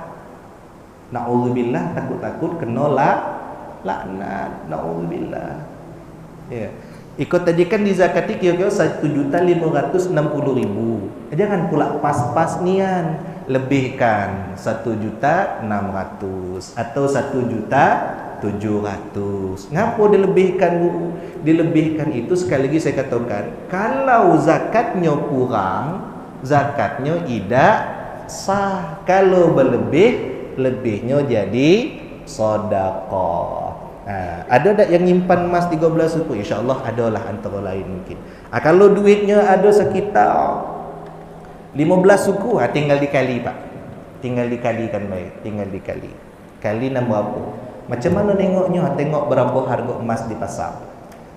Na'udzubillah, takut-takut kena laknat. Na'udzubillah. Ya. Ikut tadi kan dizakati kira-kira 1.560.000. Jangan pula pas-pas nian, lebihkan 1.600.000 atau 1.700.000. Ngapo dilebihkan, Bu? Dilebihkan itu sekali lagi saya katakan, kalau zakatnya kurang, zakatnya tidak sah. Kalau berlebih, lebihnya jadi sedekah. Ada tak yang nyimpan emas 13 suku? InsyaAllah adalah antara lain mungkin. Kalau duitnya ada sekitar 15 suku, tinggal dikali, Pak. Tinggal dikalikan baik, tinggal dikali. Kali nombor apa? Macam mana tengoknya? Tengok berapa harga emas di pasar.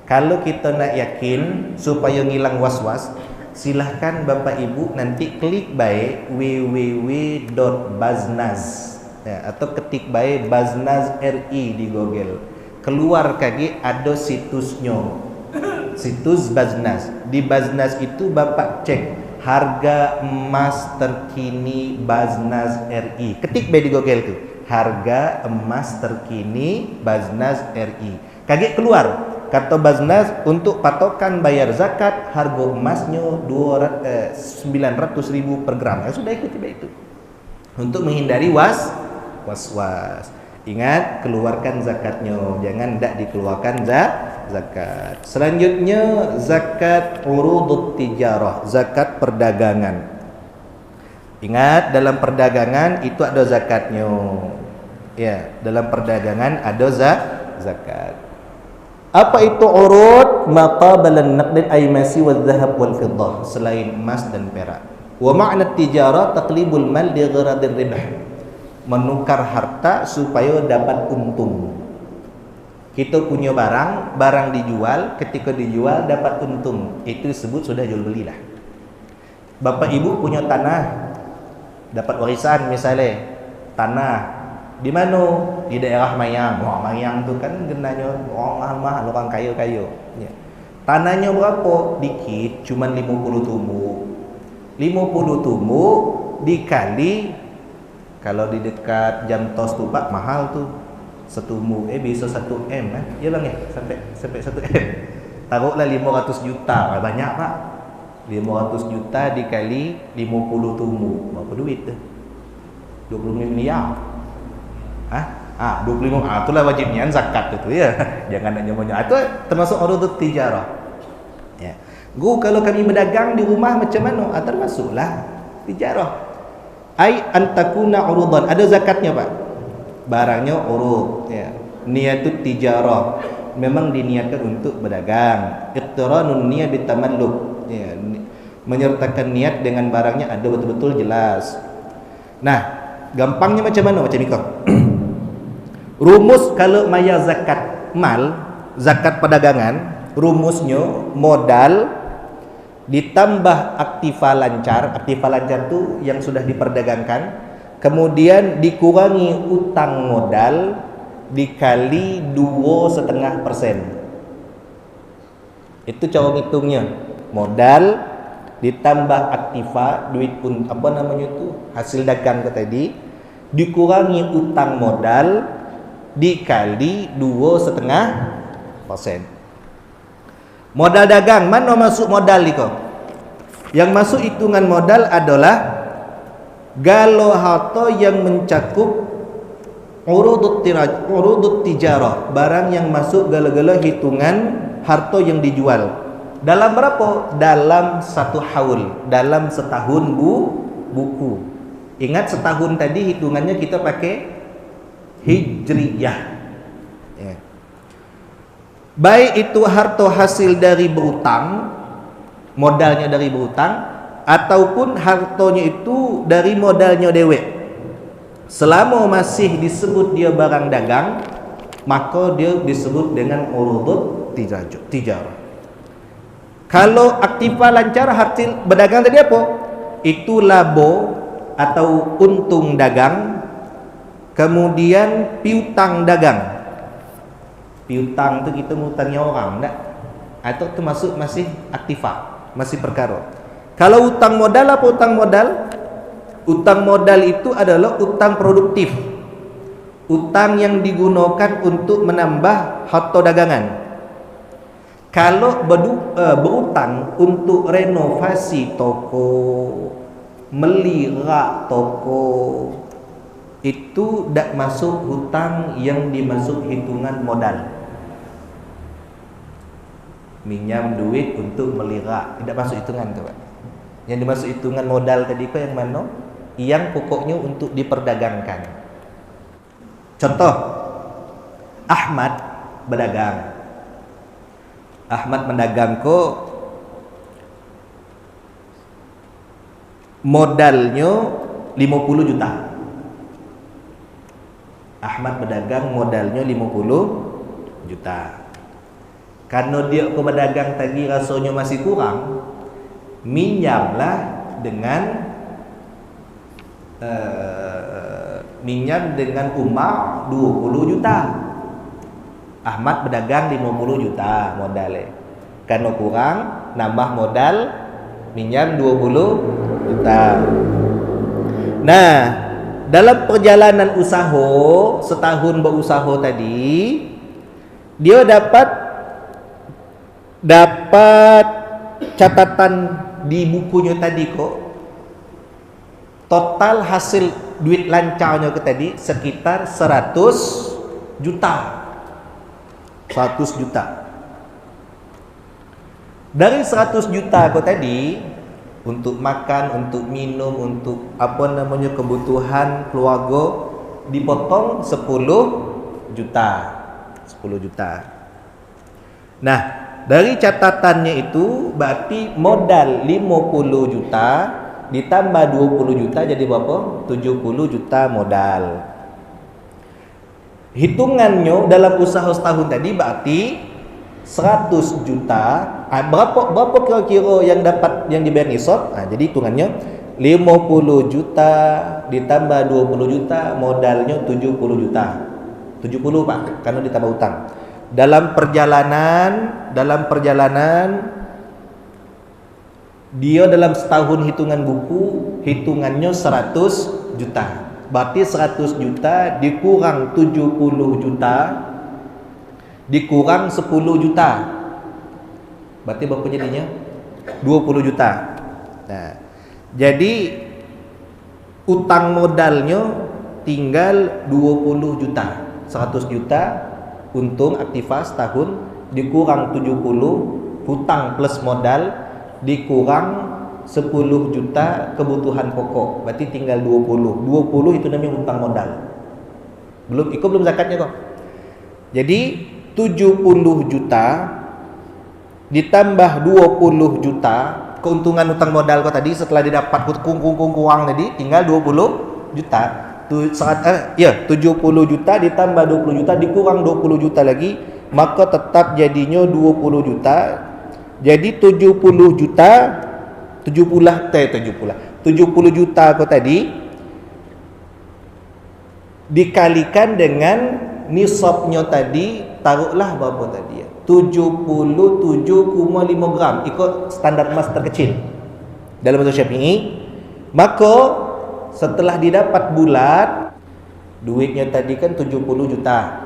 Kalau kita nak yakin supaya ngilang was-was, silahkan Bapak Ibu nanti klik baik www.baznaz atau ketik baik Baznaz RI di Google. Keluar kaki ada situsnya, situs Baznaz. Di Baznaz itu Bapak cek harga emas terkini Baznaz RI. Ketik baik di Google tu, harga emas terkini Baznaz RI. Kaget keluar kata Baznaz untuk patokan bayar zakat harga emasnya 900.000 per gram. Sudah ikuti baik itu. untuk menghindari was-was. Ingat, keluarkan zakatnya, jangan tidak dikeluarkan zakat. Selanjutnya zakat urudut tijarah, zakat perdagangan. Ingat, dalam perdagangan itu ada zakatnya. Ya, dalam perdagangan ada zakat. Apa itu urud? Maqabalan naqd al-aymasi wal-dhahab wal-fiddah, selain emas dan perak. Wa ma'na tijarah taqlibul mal li gharadir ribah, menukar harta supaya dapat untung. Kita punya barang dijual, ketika dijual dapat untung, itu disebut sudah jual belilah. Bapak ibu punya tanah, dapat warisan misalnya, tanah di mana? Di daerah Mayang. Wah, Mayang tu kan genanya orang mahal, orang kaya-kaya. Ya. Tanahnya berapa? Dikit, cuma 50 tumbuk. 50 tumbuk dikali, kalau di dekat Jantos tu Pak, mahal tu. Setumbuk bisa 1 M kan? Ya bang ya, sampai 1 M. Taruhlah 500 juta, banyak Pak. 500 juta dikali 50 tumbuk, berapa duit tu? 25 miliar. 25. Itulah wajibnya zakat itu ya. Jangan nak banyak. Itu termasuk urudut tijarah. Ya. Kalau kami berdagang di rumah macam mana? Termasuklah tijarah. Ai antakuna urudan. Ada zakatnya Pak. Barangnya urud. Ya. Niatut tijarah. Memang diniatkan untuk berdagang. Iqtiranun niyat bitamalluk. Ya. Menyertakan niat dengan barangnya ada betul-betul jelas. Nah, gampangnya macam mana? Macam ni kau. Rumus kalau maya zakat mal, zakat perdagangan, rumusnya modal ditambah aktiva lancar. Aktiva lancar tu yang sudah diperdagangkan, kemudian dikurangi utang modal dikali 2,5%. Itu cara ngitungnya. Modal ditambah aktiva, duit pun apa namanya itu, hasil dagang ke tadi, dikurangi utang modal dikali 2,5%. Modal dagang, mana masuk modal ni kau? Yang masuk hitungan modal adalah galo harta yang mencakup urudut tijarah, barang yang masuk gala-gala hitungan harta yang dijual. Dalam berapa? Dalam 1 haul, dalam setahun buku. Ingat setahun tadi hitungannya kita pakai hijriyah. Ya. Baik itu harta hasil dari berutang, modalnya dari berutang, ataupun hartanya itu dari modalnya dewek. Selama masih disebut dia barang dagang, maka dia disebut dengan urudut tijarah. Kalau aktiva lancar hasil berdagang tadi apa? Itu labo atau untung dagang. Kemudian piutang dagang. Piutang tu kita ngutangnya orang tak? Atau termasuk masih aktiva, masih perkara. Kalau utang modal, apa utang modal? Utang modal itu adalah utang produktif. Utang yang digunakan untuk menambah harta dagangan. Kalau berutang untuk renovasi toko, melirak toko, itu tak masuk hutang yang dimasuk hitungan modal. Minjam duit untuk melirak, tidak masuk hitungan tu Pak. Yang dimasuk hitungan modal tadi kau yang mana? Yang pokoknya untuk diperdagangkan. Contoh, Ahmad berdagang. Ahmad mendagang ko modalnya 50 juta. Ahmad berdagang modalnya 50 juta. Karena dia ke berdagang tadi rasanya masih kurang, minjamlah dengan minjam dengan Umar 20 juta. Ahmad berdagang 50 juta modalnya. Karena kurang, nambah modal, minjam 20 juta. Nah, dalam perjalanan usaha, setahun berusaha tadi, dia dapat catatan di bukunya tadi kok. Total hasil duit lancarnya ke tadi sekitar 100 juta. 100 juta. Dari 100 juta kau tadi, untuk makan, untuk minum, untuk kebutuhan keluarga, dipotong 10 juta. 10 juta. Nah, dari catatannya itu berarti modal 50 juta ditambah 20 juta jadi berapa? 70 juta modal. Hitungannya dalam usaha setahun tadi berarti 100 juta. Berapa kira-kira yang dibayar nisab? Jadi hitungannya 50 juta ditambah 20 juta modalnya 70 juta. 70 Pak, karena ditambah utang. Dalam perjalanan dia dalam setahun hitungan buku hitungannya 100 juta. Berarti 100 juta dikurang 70 juta dikurang 10 juta. Berarti berapa jadinya? 20 juta. Nah, jadi utang modalnya tinggal 20 juta. 100 juta untung aktiva setahun dikurang 70 hutang plus modal dikurang 10 juta kebutuhan pokok, berarti tinggal 20 itu namanya hutang modal. Belum zakatnya kok. Jadi 70 juta ditambah 20 juta keuntungan hutang modal kok tadi setelah didapat uang tadi tinggal 20 juta. 70 juta ditambah 20 juta dikurang 20 juta lagi, maka tetap jadinya 20 juta. Jadi 70 juta kok tadi dikalikan dengan nisabnya tadi, taruhlah berapa tadi ya? 77,5 gram ikut standar emas terkecil dalam mazhab Syafi'i. Maka setelah didapat bulat, duitnya tadi kan 70 juta.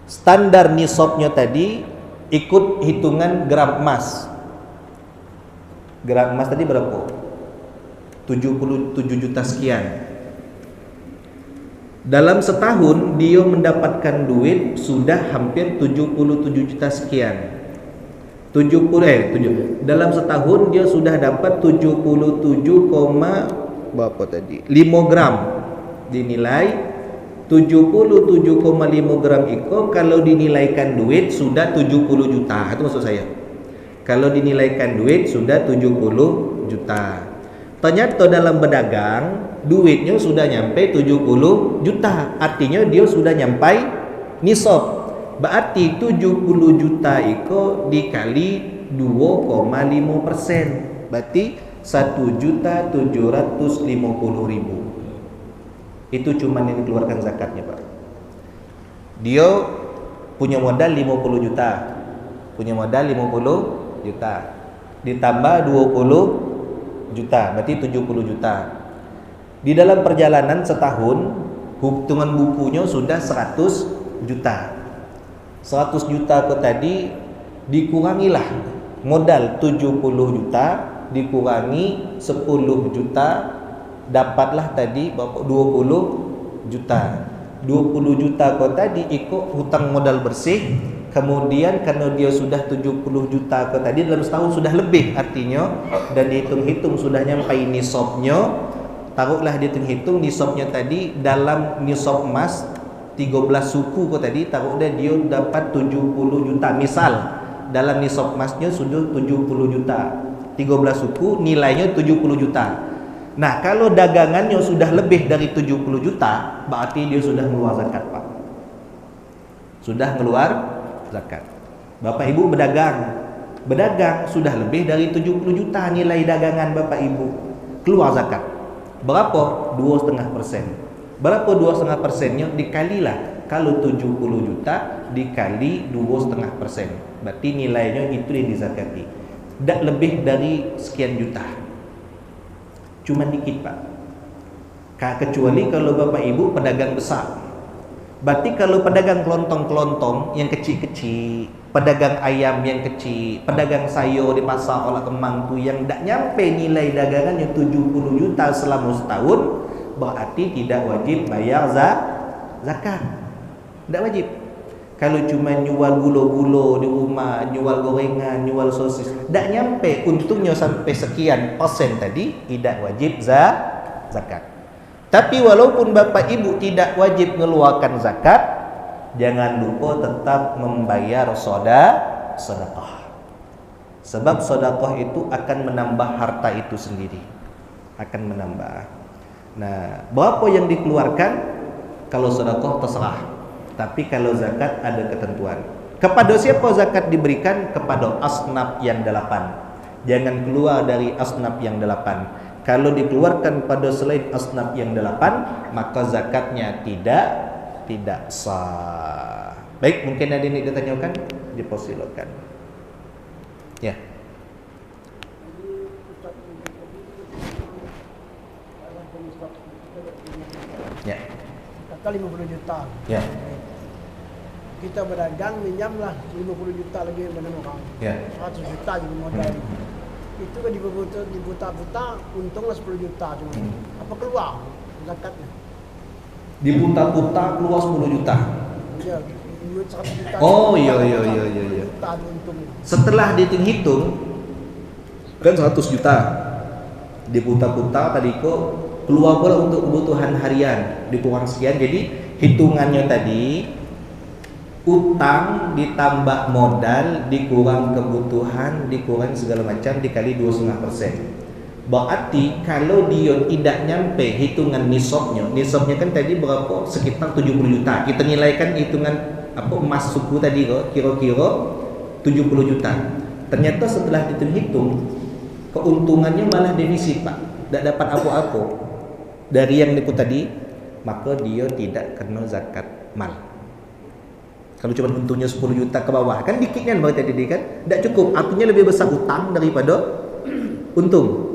Standar nisabnya tadi ikut hitungan gram emas. Gram emas tadi berapa? 77 juta sekian. Dalam setahun dia mendapatkan duit sudah hampir 77 juta sekian. Dalam setahun dia sudah dapat 5 gram. Dinilai 77,5 gram itu kalau dinilaikan duit sudah 70 juta. Itu maksud saya. Kalau dinilaikan duit sudah 70 juta. Ternyata dalam berdagang duitnya sudah nyampe 70 juta. Artinya dia sudah nyampe nisab. Berarti 70 juta itu dikali 2,5%. Berarti 1.750.000. Itu cuman yang dikeluarkan zakatnya, Pak. Dia punya modal 50 juta. Punya modal 50 juta. Ditambah 20 juta, berarti 70 juta. Di dalam perjalanan setahun, hitungan bukunya sudah 100 juta. 100 juta ke tadi dikurangilah modal 70 juta dikurangi 10 juta, dapatlah tadi 20 juta. 20 juta kau tadi ikut hutang modal bersih. Kemudian karena dia sudah 70 juta kau tadi dalam setahun sudah lebih artinya, dan dihitung-hitung sudah nyampe nisabnya. Taruhlah dihitung nisabnya tadi dalam nisab emas 13 suku kau tadi, taruhlah dia dapat 70 juta. Misal dalam nisab emasnya sudah 70 juta. 13 suku nilainya 70 juta. Nah, kalau dagangannya sudah lebih dari 70 juta, berarti dia sudah keluar zakat, Pak. Sudah keluar zakat. Bapak Ibu berdagang sudah lebih dari 70 juta nilai dagangan Bapak Ibu, keluar zakat. Berapa? 2,5%. Berapa 2,5%-nya? Dikalilah. Kalau 70 juta dikali 2,5%. Berarti nilainya itu yang dizakati. Tak lebih dari sekian juta. Cuma dikit, Pak. Kecuali kalau Bapak Ibu pedagang besar. Berarti kalau pedagang kelontong-kelontong yang kecil-kecil, pedagang ayam yang kecil, pedagang sayur di pasar Olah Kemang tu yang tak nyampe nilai dagangannya 70 juta selama setahun, berarti tidak wajib bayar zakat. Tidak wajib. Kalau cuma jual gula-gula di rumah, jual gorengan, jual sosis, tak nyampe untungnya sampai sekian persen tadi, tidak wajib zakat. Tapi walaupun bapak ibu tidak wajib mengeluarkan zakat, jangan lupa tetap membayar sedekah. Sebab sedekah itu akan menambah harta itu sendiri. Akan menambah. Nah, berapa yang dikeluarkan? Kalau sedekah terserah. Tapi kalau zakat ada ketentuan. Kepada siapa zakat diberikan? Kepada asnaf yang 8. Jangan keluar dari asnaf yang 8. Kalau dikeluarkan pada selain asnaf yang 8, maka zakatnya tidak sah. Baik, mungkin ada yang ditanyakan, dipersilakan. Ya. Ya. Kata 50 juta. Ya. Kita berdagang minjamlah 50 juta lagi dengan orang. Ya. 100 juta juga modal. Itu kan dibuta-buta untunglah 10 juta cuma. Apa keluar zakatnya? Dibuta-buta keluar 10 juta. Ya, duit 100 juta. Oh, iya. Juta untungnya. Setelah dihitung kan 100 juta. Dibuta-buta tadi kok keluar pula untuk kebutuhan harian dikurang sekian. Jadi hitungannya tadi utang ditambah modal dikurang kebutuhan dikurang segala macam dikali 2,5%. Berarti kalau dia tidak nyampe hitungan nisabnya kan tadi berapa? Sekitar 70 juta. Kita nilaikan hitungan emas suku tadi kok kira-kira 70 juta. Ternyata setelah dihitung keuntungannya malah defisit, Pak. Tak dapat apa-apa dari yang nipu tadi, maka dia tidak kena zakat mal. Kalau cuma untungnya 10 juta ke bawah, kan dikitnya berarti tadi kan, tak cukup. Artinya lebih besar utang daripada untung.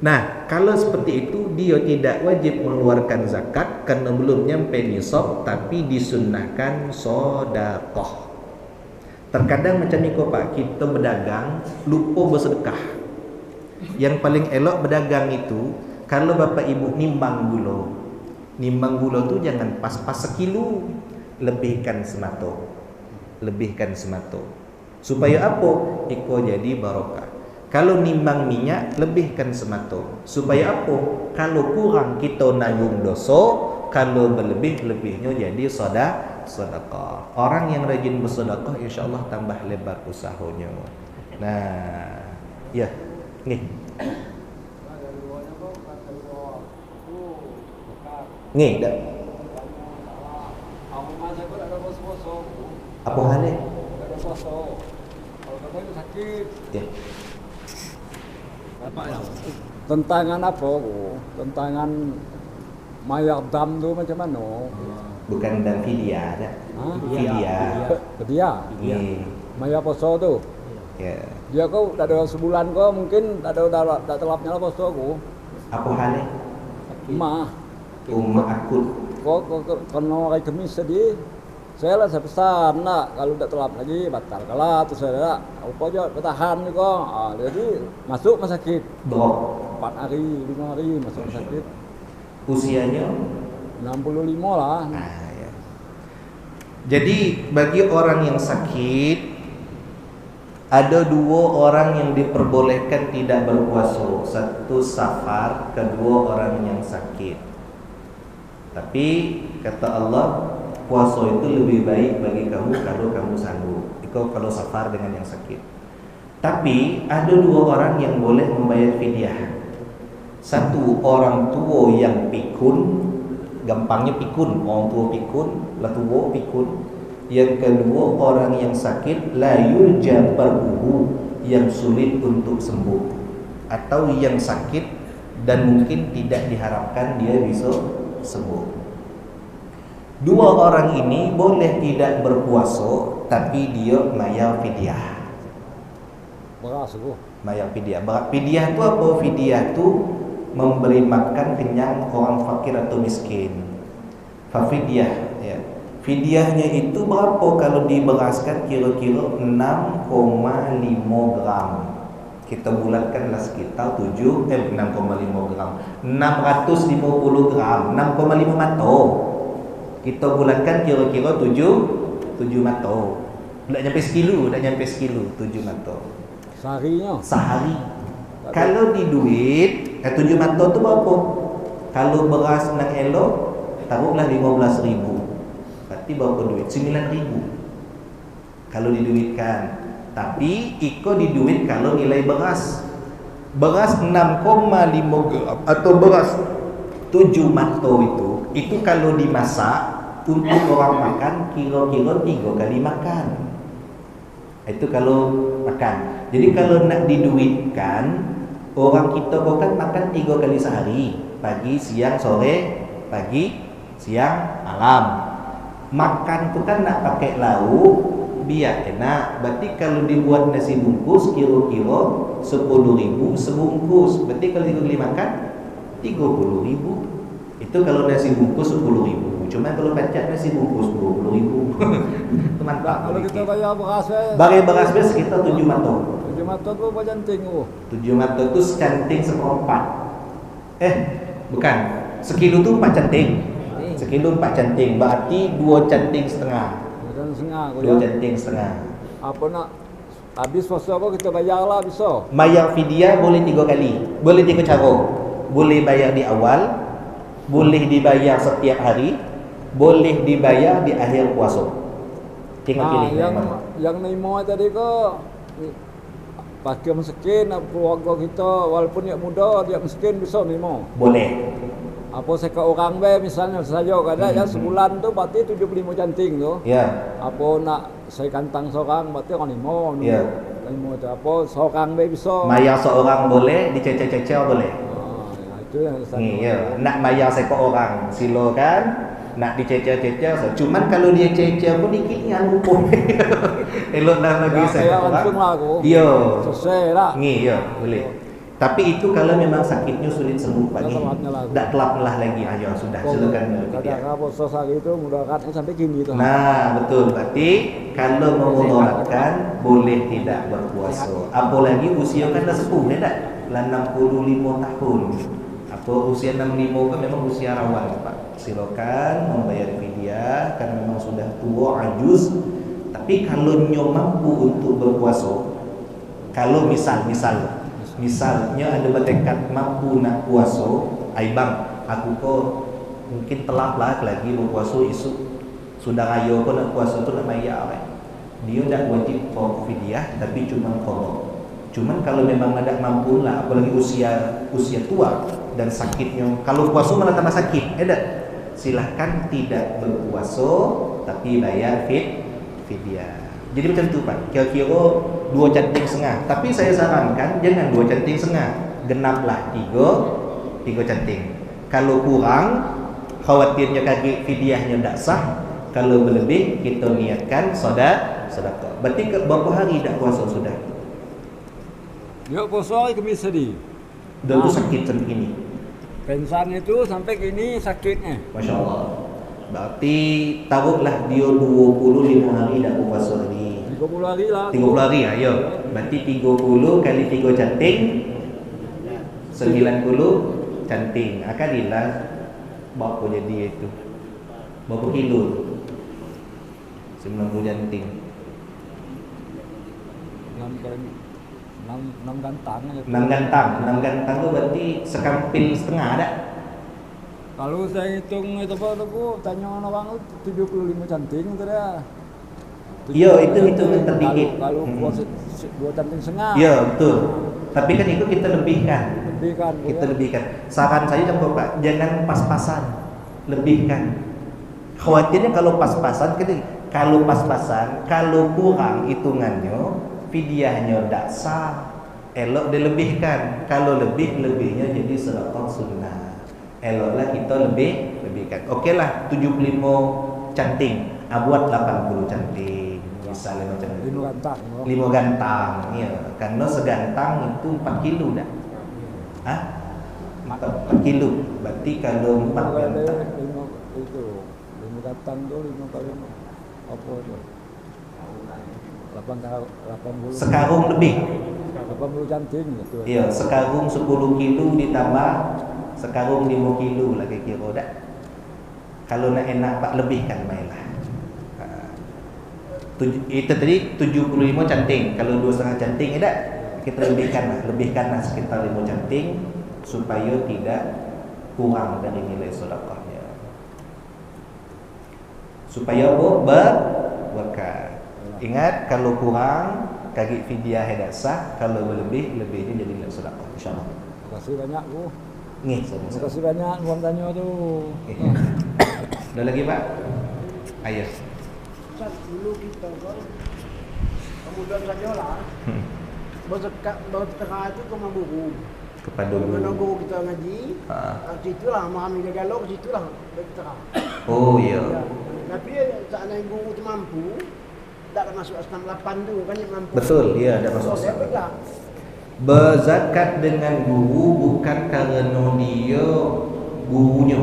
Nah, kalau seperti itu dia tidak wajib mengeluarkan zakat karena belum nyampe nisab, tapi disunnahkan sedekah. Terkadang macam ni kok Pak, kita berdagang lupa bersedekah. Yang paling elok berdagang itu kalau bapak ibu nimbang gula. Nimbang gula tu jangan pas-pas sekilo, lebihkan semato. Supaya apa? Iko jadi barokah. Kalau nimbang minyak, lebihkan semato. Supaya apa? Kalau kurang kita nanggung dosa, kalau berlebih-lebihnya jadi sedekah. Orang yang rajin bersedekah insya-Allah tambah lebar usahanya. Nah, ya. Nih. Nih, dah. Apa halnya? Ya. Tentangan apa? Tentangan mayat dam tu macam mana? Bukan dam fidyah dah. Fidyah. Mayat poso tu. Ya. Dia kau tak ada sebulan kau mungkin tak telapnya lah poso aku. Apa halnya? Mah. Akut. Kau kena hari Khamis tadi. Saya lah saya pesan nak kalau tak telap lagi batal kalah tu saya tak. Apa je bertahan ni kau. Jadi masuk rumah sakit. Berapa? 4 hari, 5 hari masuk rumah sakit. Usianya 65 lah. Ya. Jadi bagi orang yang sakit ada 2 orang yang diperbolehkan tidak berpuasa. Satu safar, kedua orang yang sakit. Tapi kata Allah, puasa itu lebih baik bagi kamu kalau kamu sanggup. Itu kalau safar dengan yang sakit. Tapi ada 2 orang yang boleh membayar fidyah. Satu orang tua yang pikun, gampangnya pikun, orang tua pikun, lah tua pikun. Yang kedua orang yang sakit la yurja barbuhu, yang sulit untuk sembuh, atau yang sakit dan mungkin tidak diharapkan dia bisa sembuh. 2 orang ini boleh tidak berpuasa tapi dia bayar fidyah. Beras tu. Bayar fidyah. Fidyah tu apa? Fidyah tu memberi makan kenyang orang fakir atau miskin. Fidyah, ya. Fidyahnya itu berapa kalau diberaskan? Kira-kira 6,5 gram. kita bulatkanlah sekitar 6,5 gram. 650 gram, 6,5 mato. Kita bulatkan kira-kira 7 mato. Tak nyampe sekilo, 7 mato. Seharinya. Sehari. Kalau di duit, 7 mato tu berapa? Kalau beras nang elok, taruhlah 15,000. Berarti berapa duit? 9,000. Kalau diduitkan. Tapi iko diduit kalau nilai beras 6,5 gram atau beras 7 mato itu kalau dimasak untuk orang makan kira-kira 3 kali makan. Itu kalau makan. Jadi kalau nak diduitkan, orang kita kan makan 3 kali sehari, pagi, siang, sore, pagi, siang, malam. Makan tu kan nak pakai lauk biar enak. Berarti kalau dibuat nasi bungkus kira-kira 10,000 sebungkus. Berarti kalau 3 kali makan 30,000. Itu kalau nasi bungkus 10,000. Cuma kalau pacak nasi bungkus 20,000. Itu mantap. Kalau kita bayar beras beras sekitar 7 mato. 7 mato tu berapa canting tu? 7 mato tu secanting 1/4. Bukan. Sekilo tu 4 canting. Sekilo 4 canting. Berarti 2 canting setengah. 2 canting setengah. Apa nak habis puasa apa kita bayarlah bisa. Bayar fidyah boleh 3 kali. Boleh 3 cara. Boleh bayar di awal, boleh dibayar setiap hari, boleh dibayar di akhir puasa. Tinggal pilih yang nimo tadi ke pakai miskin keluarga kita walaupun dia muda dia miskin bisa nimo. Boleh. Apa saya ke orang be misalnya saja kada ya sebulan tu berarti 75 canting tu. Ya. Apa nak saya kantang seorang berarti orang lima. Ya. Lima tu apa seorang be bisa. Bayar seorang boleh, dicecah-cecah boleh. Itu yang ya. Nak bayar seekor orang silakan, nak dicecah-cecah. Cuman kalau dia cecah pun dikit ni lupa. Elok dah lagi saya langsung lah aku. Ya. Selesai lah. Ya, boleh. Tapi itu kalau memang sakitnya sulit sembuh pagi. Tak telaplah lagi. Ayo sudah silakan. Kadang-kadang puasa hari itu mudaratnya sampai gini tu. Nah, betul. Berarti kalau memudaratkan boleh tidak berpuasa. Apalagi usia kan dah sepuh tak? Lah 65 tahun. Apa usia 65 kan memang usia rawan, Pak. Silakan membayar fidyah karena memang sudah tua ajuz. Tapi kalau nyo mampu untuk berpuasa, kalau misalnya ada bertekad mampu nak puasa, bang, aku kok mungkin telat lah lagi berpuasa esok. Sudah raya kok nak puasa tu nak bayar kan. Dia tak wajib fidyah tapi cuma qada. Cuman kalau memang ada mampu lah, apalagi usia tua dan sakitnya, kalau puasa malah tambah sakit, silahkan tidak berpuasa tapi bayar fidyah. Jadi macam tu Pak, kira-kira 2 canting setengah. Tapi saya sarankan jangan 2 canting setengah, genaplah 3 canting. Kalau kurang, khawatirnya kaki fidyahnya tak sah. Kalau berlebih, kita niatkan sedekah. Berarti berapa hari tak puasa sudah? Ya puasa hari Khamis tadi. Dah tu sakit sampai gini. Pensan itu sampai gini sakitnya. Masya Allah. Berarti taruhlah dia 25 hari tak puasa lagi. 30 hari lah. 30 hari ayo. Berarti 30 kali 3 canting 90 canting. Akalilah berapa jadi itu? Berapa kilo tu? 90 canting. 6 gantang aja. 6 gantang tu berarti sekampil setengah tak? Kalau saya hitung itu apa tu, tanya orang 75 canting tu dia. Ya, itu hitungan tertinggi. Kalau puasa 2 canting setengah. Ya, betul. Tapi kan itu kita lebihkan. Kita ya. lebihkan. Saran saya contoh Pak, jangan pas-pasan. Lebihkan. Khawatirnya kalau pas-pasan, kalau kurang hitungannya, fidyahnya tak sah. Elok dilebihkan. Kalau lebihnya jadi sedekah sunnah. Eloklah kita lebihkan. Okeylah 75 canting, buat 80 canting. Misalnya macam itu. 5 gantang. Ya, karena segantang itu 4 kilo dah. 4 kilo. Berarti kalau 4 gantang itu 5 gantang tu 5 kali apa tu? 80 Sekarung lebih. 80 canting gitu. Iya, sekarung 10 kilo ditambah sekarung 5 kilo lah kira-kira dah. Kalau nak enak pak lebihkan mainlah. Itu tadi 75 canting. Kalau 2,5 canting tak, kita lebihkanlah sekitar 5 canting supaya tidak kurang dari nilai sedekahnya. Supaya berkah. Ingat kalau kurang kaki fidyah tidak sah, kalau berlebih lebihnya jadi nilai sedekah insyaallah. Terima kasih banyak Bu. Nggih, Terima kasih banyak Tuan tanya tu. Ada lagi Pak? Ayo. Ustaz, dulu kita kan kemudian saja lah bertengah itu ke guru Kepada mana guru. guru kita ngaji situlah memahami galau situlah bertengah. Oh iya. Ya. Tapi seandainya guru itu mampu tak akan masuk asam 8 tu kan yang mampu. Betul, iya ada masuk Saya asal. pegang. Berzakat dengan guru bukan kerana dia gurunya.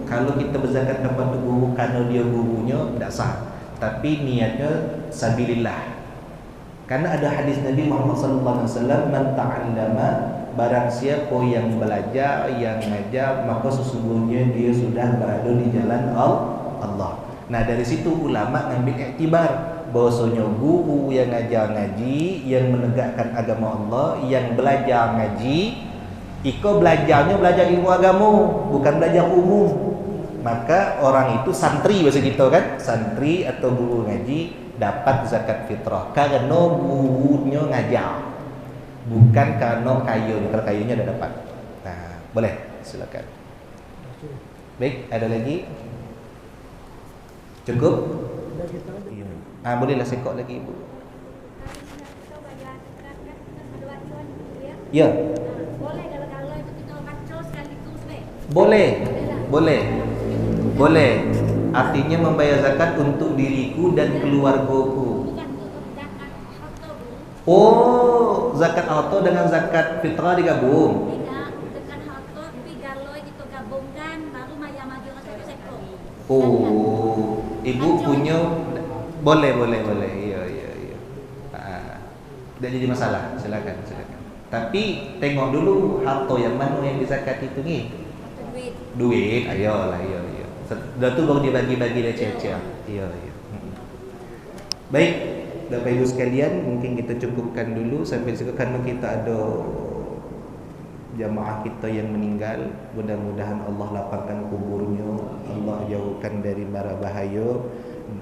Kalau kita berzakat kepada guru kerana dia gurunya tidak sah. Tapi niatnya sabilillah. Karena ada hadis Nabi Muhammad sallallahu alaihi wasallam, man ta'allama, barang siapa yang belajar, yang mengajar, maka sesungguhnya dia sudah berada di jalan Allah. Nah, dari situ ulama ngambil iktibar bahwasanya guru yang ngajar ngaji, yang menegakkan agama Allah, yang belajar ngaji, iko belajarnya belajar ilmu agama, bukan belajar umum. Maka orang itu santri bahasa kita kan, santri atau guru ngaji dapat zakat fitrah karena gurunya ngajar, bukan karena kayunya. Kalau kayunya dah dapat. Nah, boleh, silakan. Baik, ada lagi? Cukup? Iya. Bolehlah sekok lagi Ibu. Ya. Boleh. Artinya membayar zakat untuk diriku dan keluargaku. Oh, zakat harta dengan zakat fitrah digabung. Oh, ibu punya boleh. Iya. Tidak jadi masalah. Silakan. Tapi tengok dulu harta yang mana yang dizakati itu ni. Duit. Ayolah. Dah tu baru dibagi-bagi dah cia-cia. Iya. Baik, Bapak Ibu sekalian, mungkin kita cukupkan dulu sampai sekarang karena kita ada jamaah kita yang meninggal. Mudah-mudahan Allah lapangkan kuburnya, Allah jauhkan dari mara bahaya,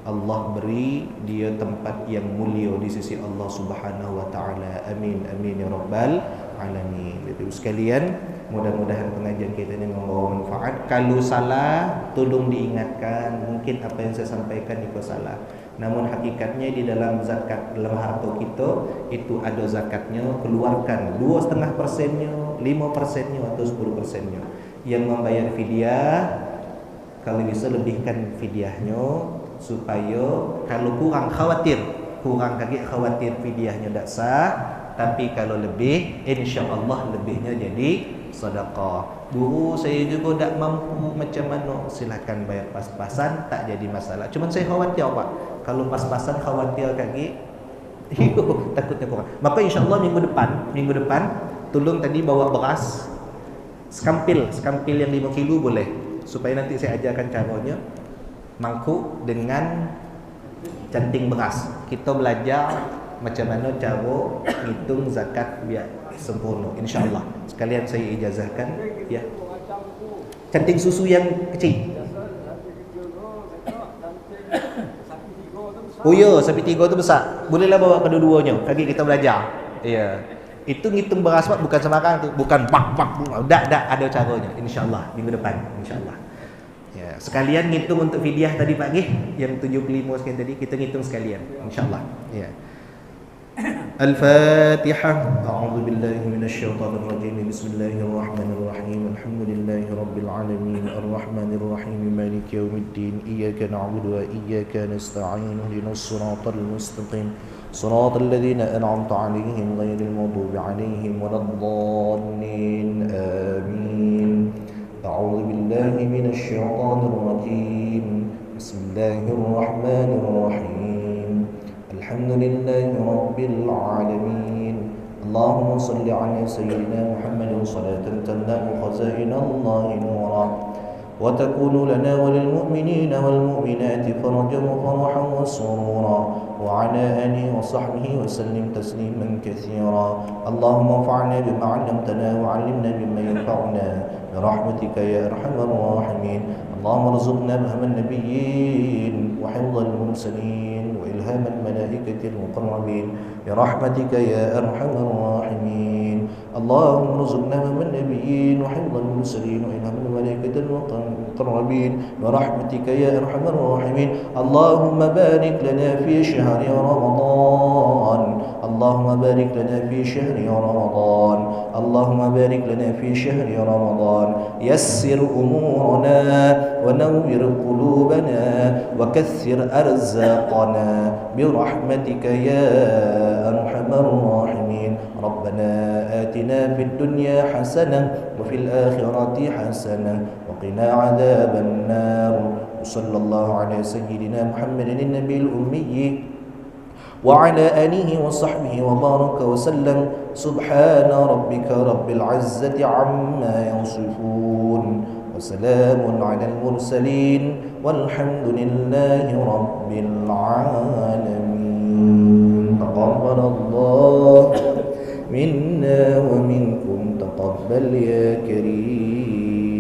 Allah beri dia tempat yang mulia di sisi Allah Subhanahu wa taala. Amin ya rabbal alamin. Bapak Ibu sekalian, mudah-mudahan pengajian kita ini membawa manfaat. Kalau salah, tolong diingatkan. Mungkin apa yang saya sampaikan itu salah. Namun hakikatnya di dalam zakat, dalam harta kita itu ada zakatnya. Keluarkan 2,5%-nya, 5%-nya atau 10%-nya. Yang membayar fidyah, kalau bisa lebihkan fidyahnya supaya kalau kurang khawatir fidyahnya tak sah. Tapi kalau lebih, insya-Allah lebihnya jadi sedekah. Guru saya juga tak mampu macam mana, silakan bayar pas-pasan, tak jadi masalah. Cuma saya khawatir Pak, kalau pas-pasan khawatir kaki takutnya kurang. Maka insya-Allah minggu depan tolong tadi bawa beras sekampil yang 5 kilo boleh, supaya nanti saya ajarkan caranya mangkuk dengan canting beras. Kita belajar macam mana cara hitung zakat biar sempurna, insya-Allah. Sekalian saya ijazahkan ya. Canting susu yang kecil. Oh ya, sapi 3 tu besar. Bolehlah bawa kedua-duanya. Kaki kita belajar. Ya. Itu ngitung beras Pak, bukan sembarang tu. Bukan pak. Dak ada caranya, insya-Allah minggu depan, insya-Allah. Ya, sekalian ngitung untuk fidyah tadi pagi yang 75 sekian tadi kita ngitung sekalian, insya-Allah. Ya. Al-Fatihah. A'udzu billahi minasyaitonir rajim. Bismillahirrahmanirrahim. Alhamdulillahi rabbil alamin. Arrahmanir rahim. Maliki yaumiddin. Iyyaka na'budu wa iyyaka nasta'in. Ihdinas siratal mustaqim. Siratal ladzina an'amta 'alaihim ghairil maghdubi 'alaihim waladdallin. Amin. A'udzu billahi minasyaitonir rajim. Bismillahirrahmanirrahim. والحمد لله رب العالمين. اللهم صل على سيدنا محمد صلاة تملأ خزائن الله نورا وتكون لنا وللمؤمنين والمؤمنات فرجا وفرحا وسرورا وعلى آله وصحبه وسلم تسليما كثيرا. اللهم انفعنا بما علمتنا وعلمنا مما ينفعنا برحمتك يا أرحم الراحمين. اللهم ارزقنا فهم النبيين وحفظ المرسلين وإلهام الملائكة المقربين برحمتك يا أرحم الراحمين. اللهم ارزقنا فهم النبيين وحفظ المرسلين وإلهام الملائكة المقربين برحمتك يا أرحم الراحمين. اللهم بارك لنا في شهر رمضان. اللهم بارك لنا في شهر رمضان. اللهم بارك لنا في شهر رمضان. يسر أمورنا ونور قلوبنا وكثر أرزاقنا برحمتك يا أرحم الراحمين. ربنا آتنا في الدنيا حسنة وفي الآخرة حسنة وقنا عذاب النار. وصلى الله على سيدنا محمد النبي الأمي وعلى آله وصحبه وبارك وسلم. سبحان ربك رب العزة عما يصفون وسلام على المرسلين والحمد لله رب العالمين. تقبل الله منا ومنكم تقبل يا كريم.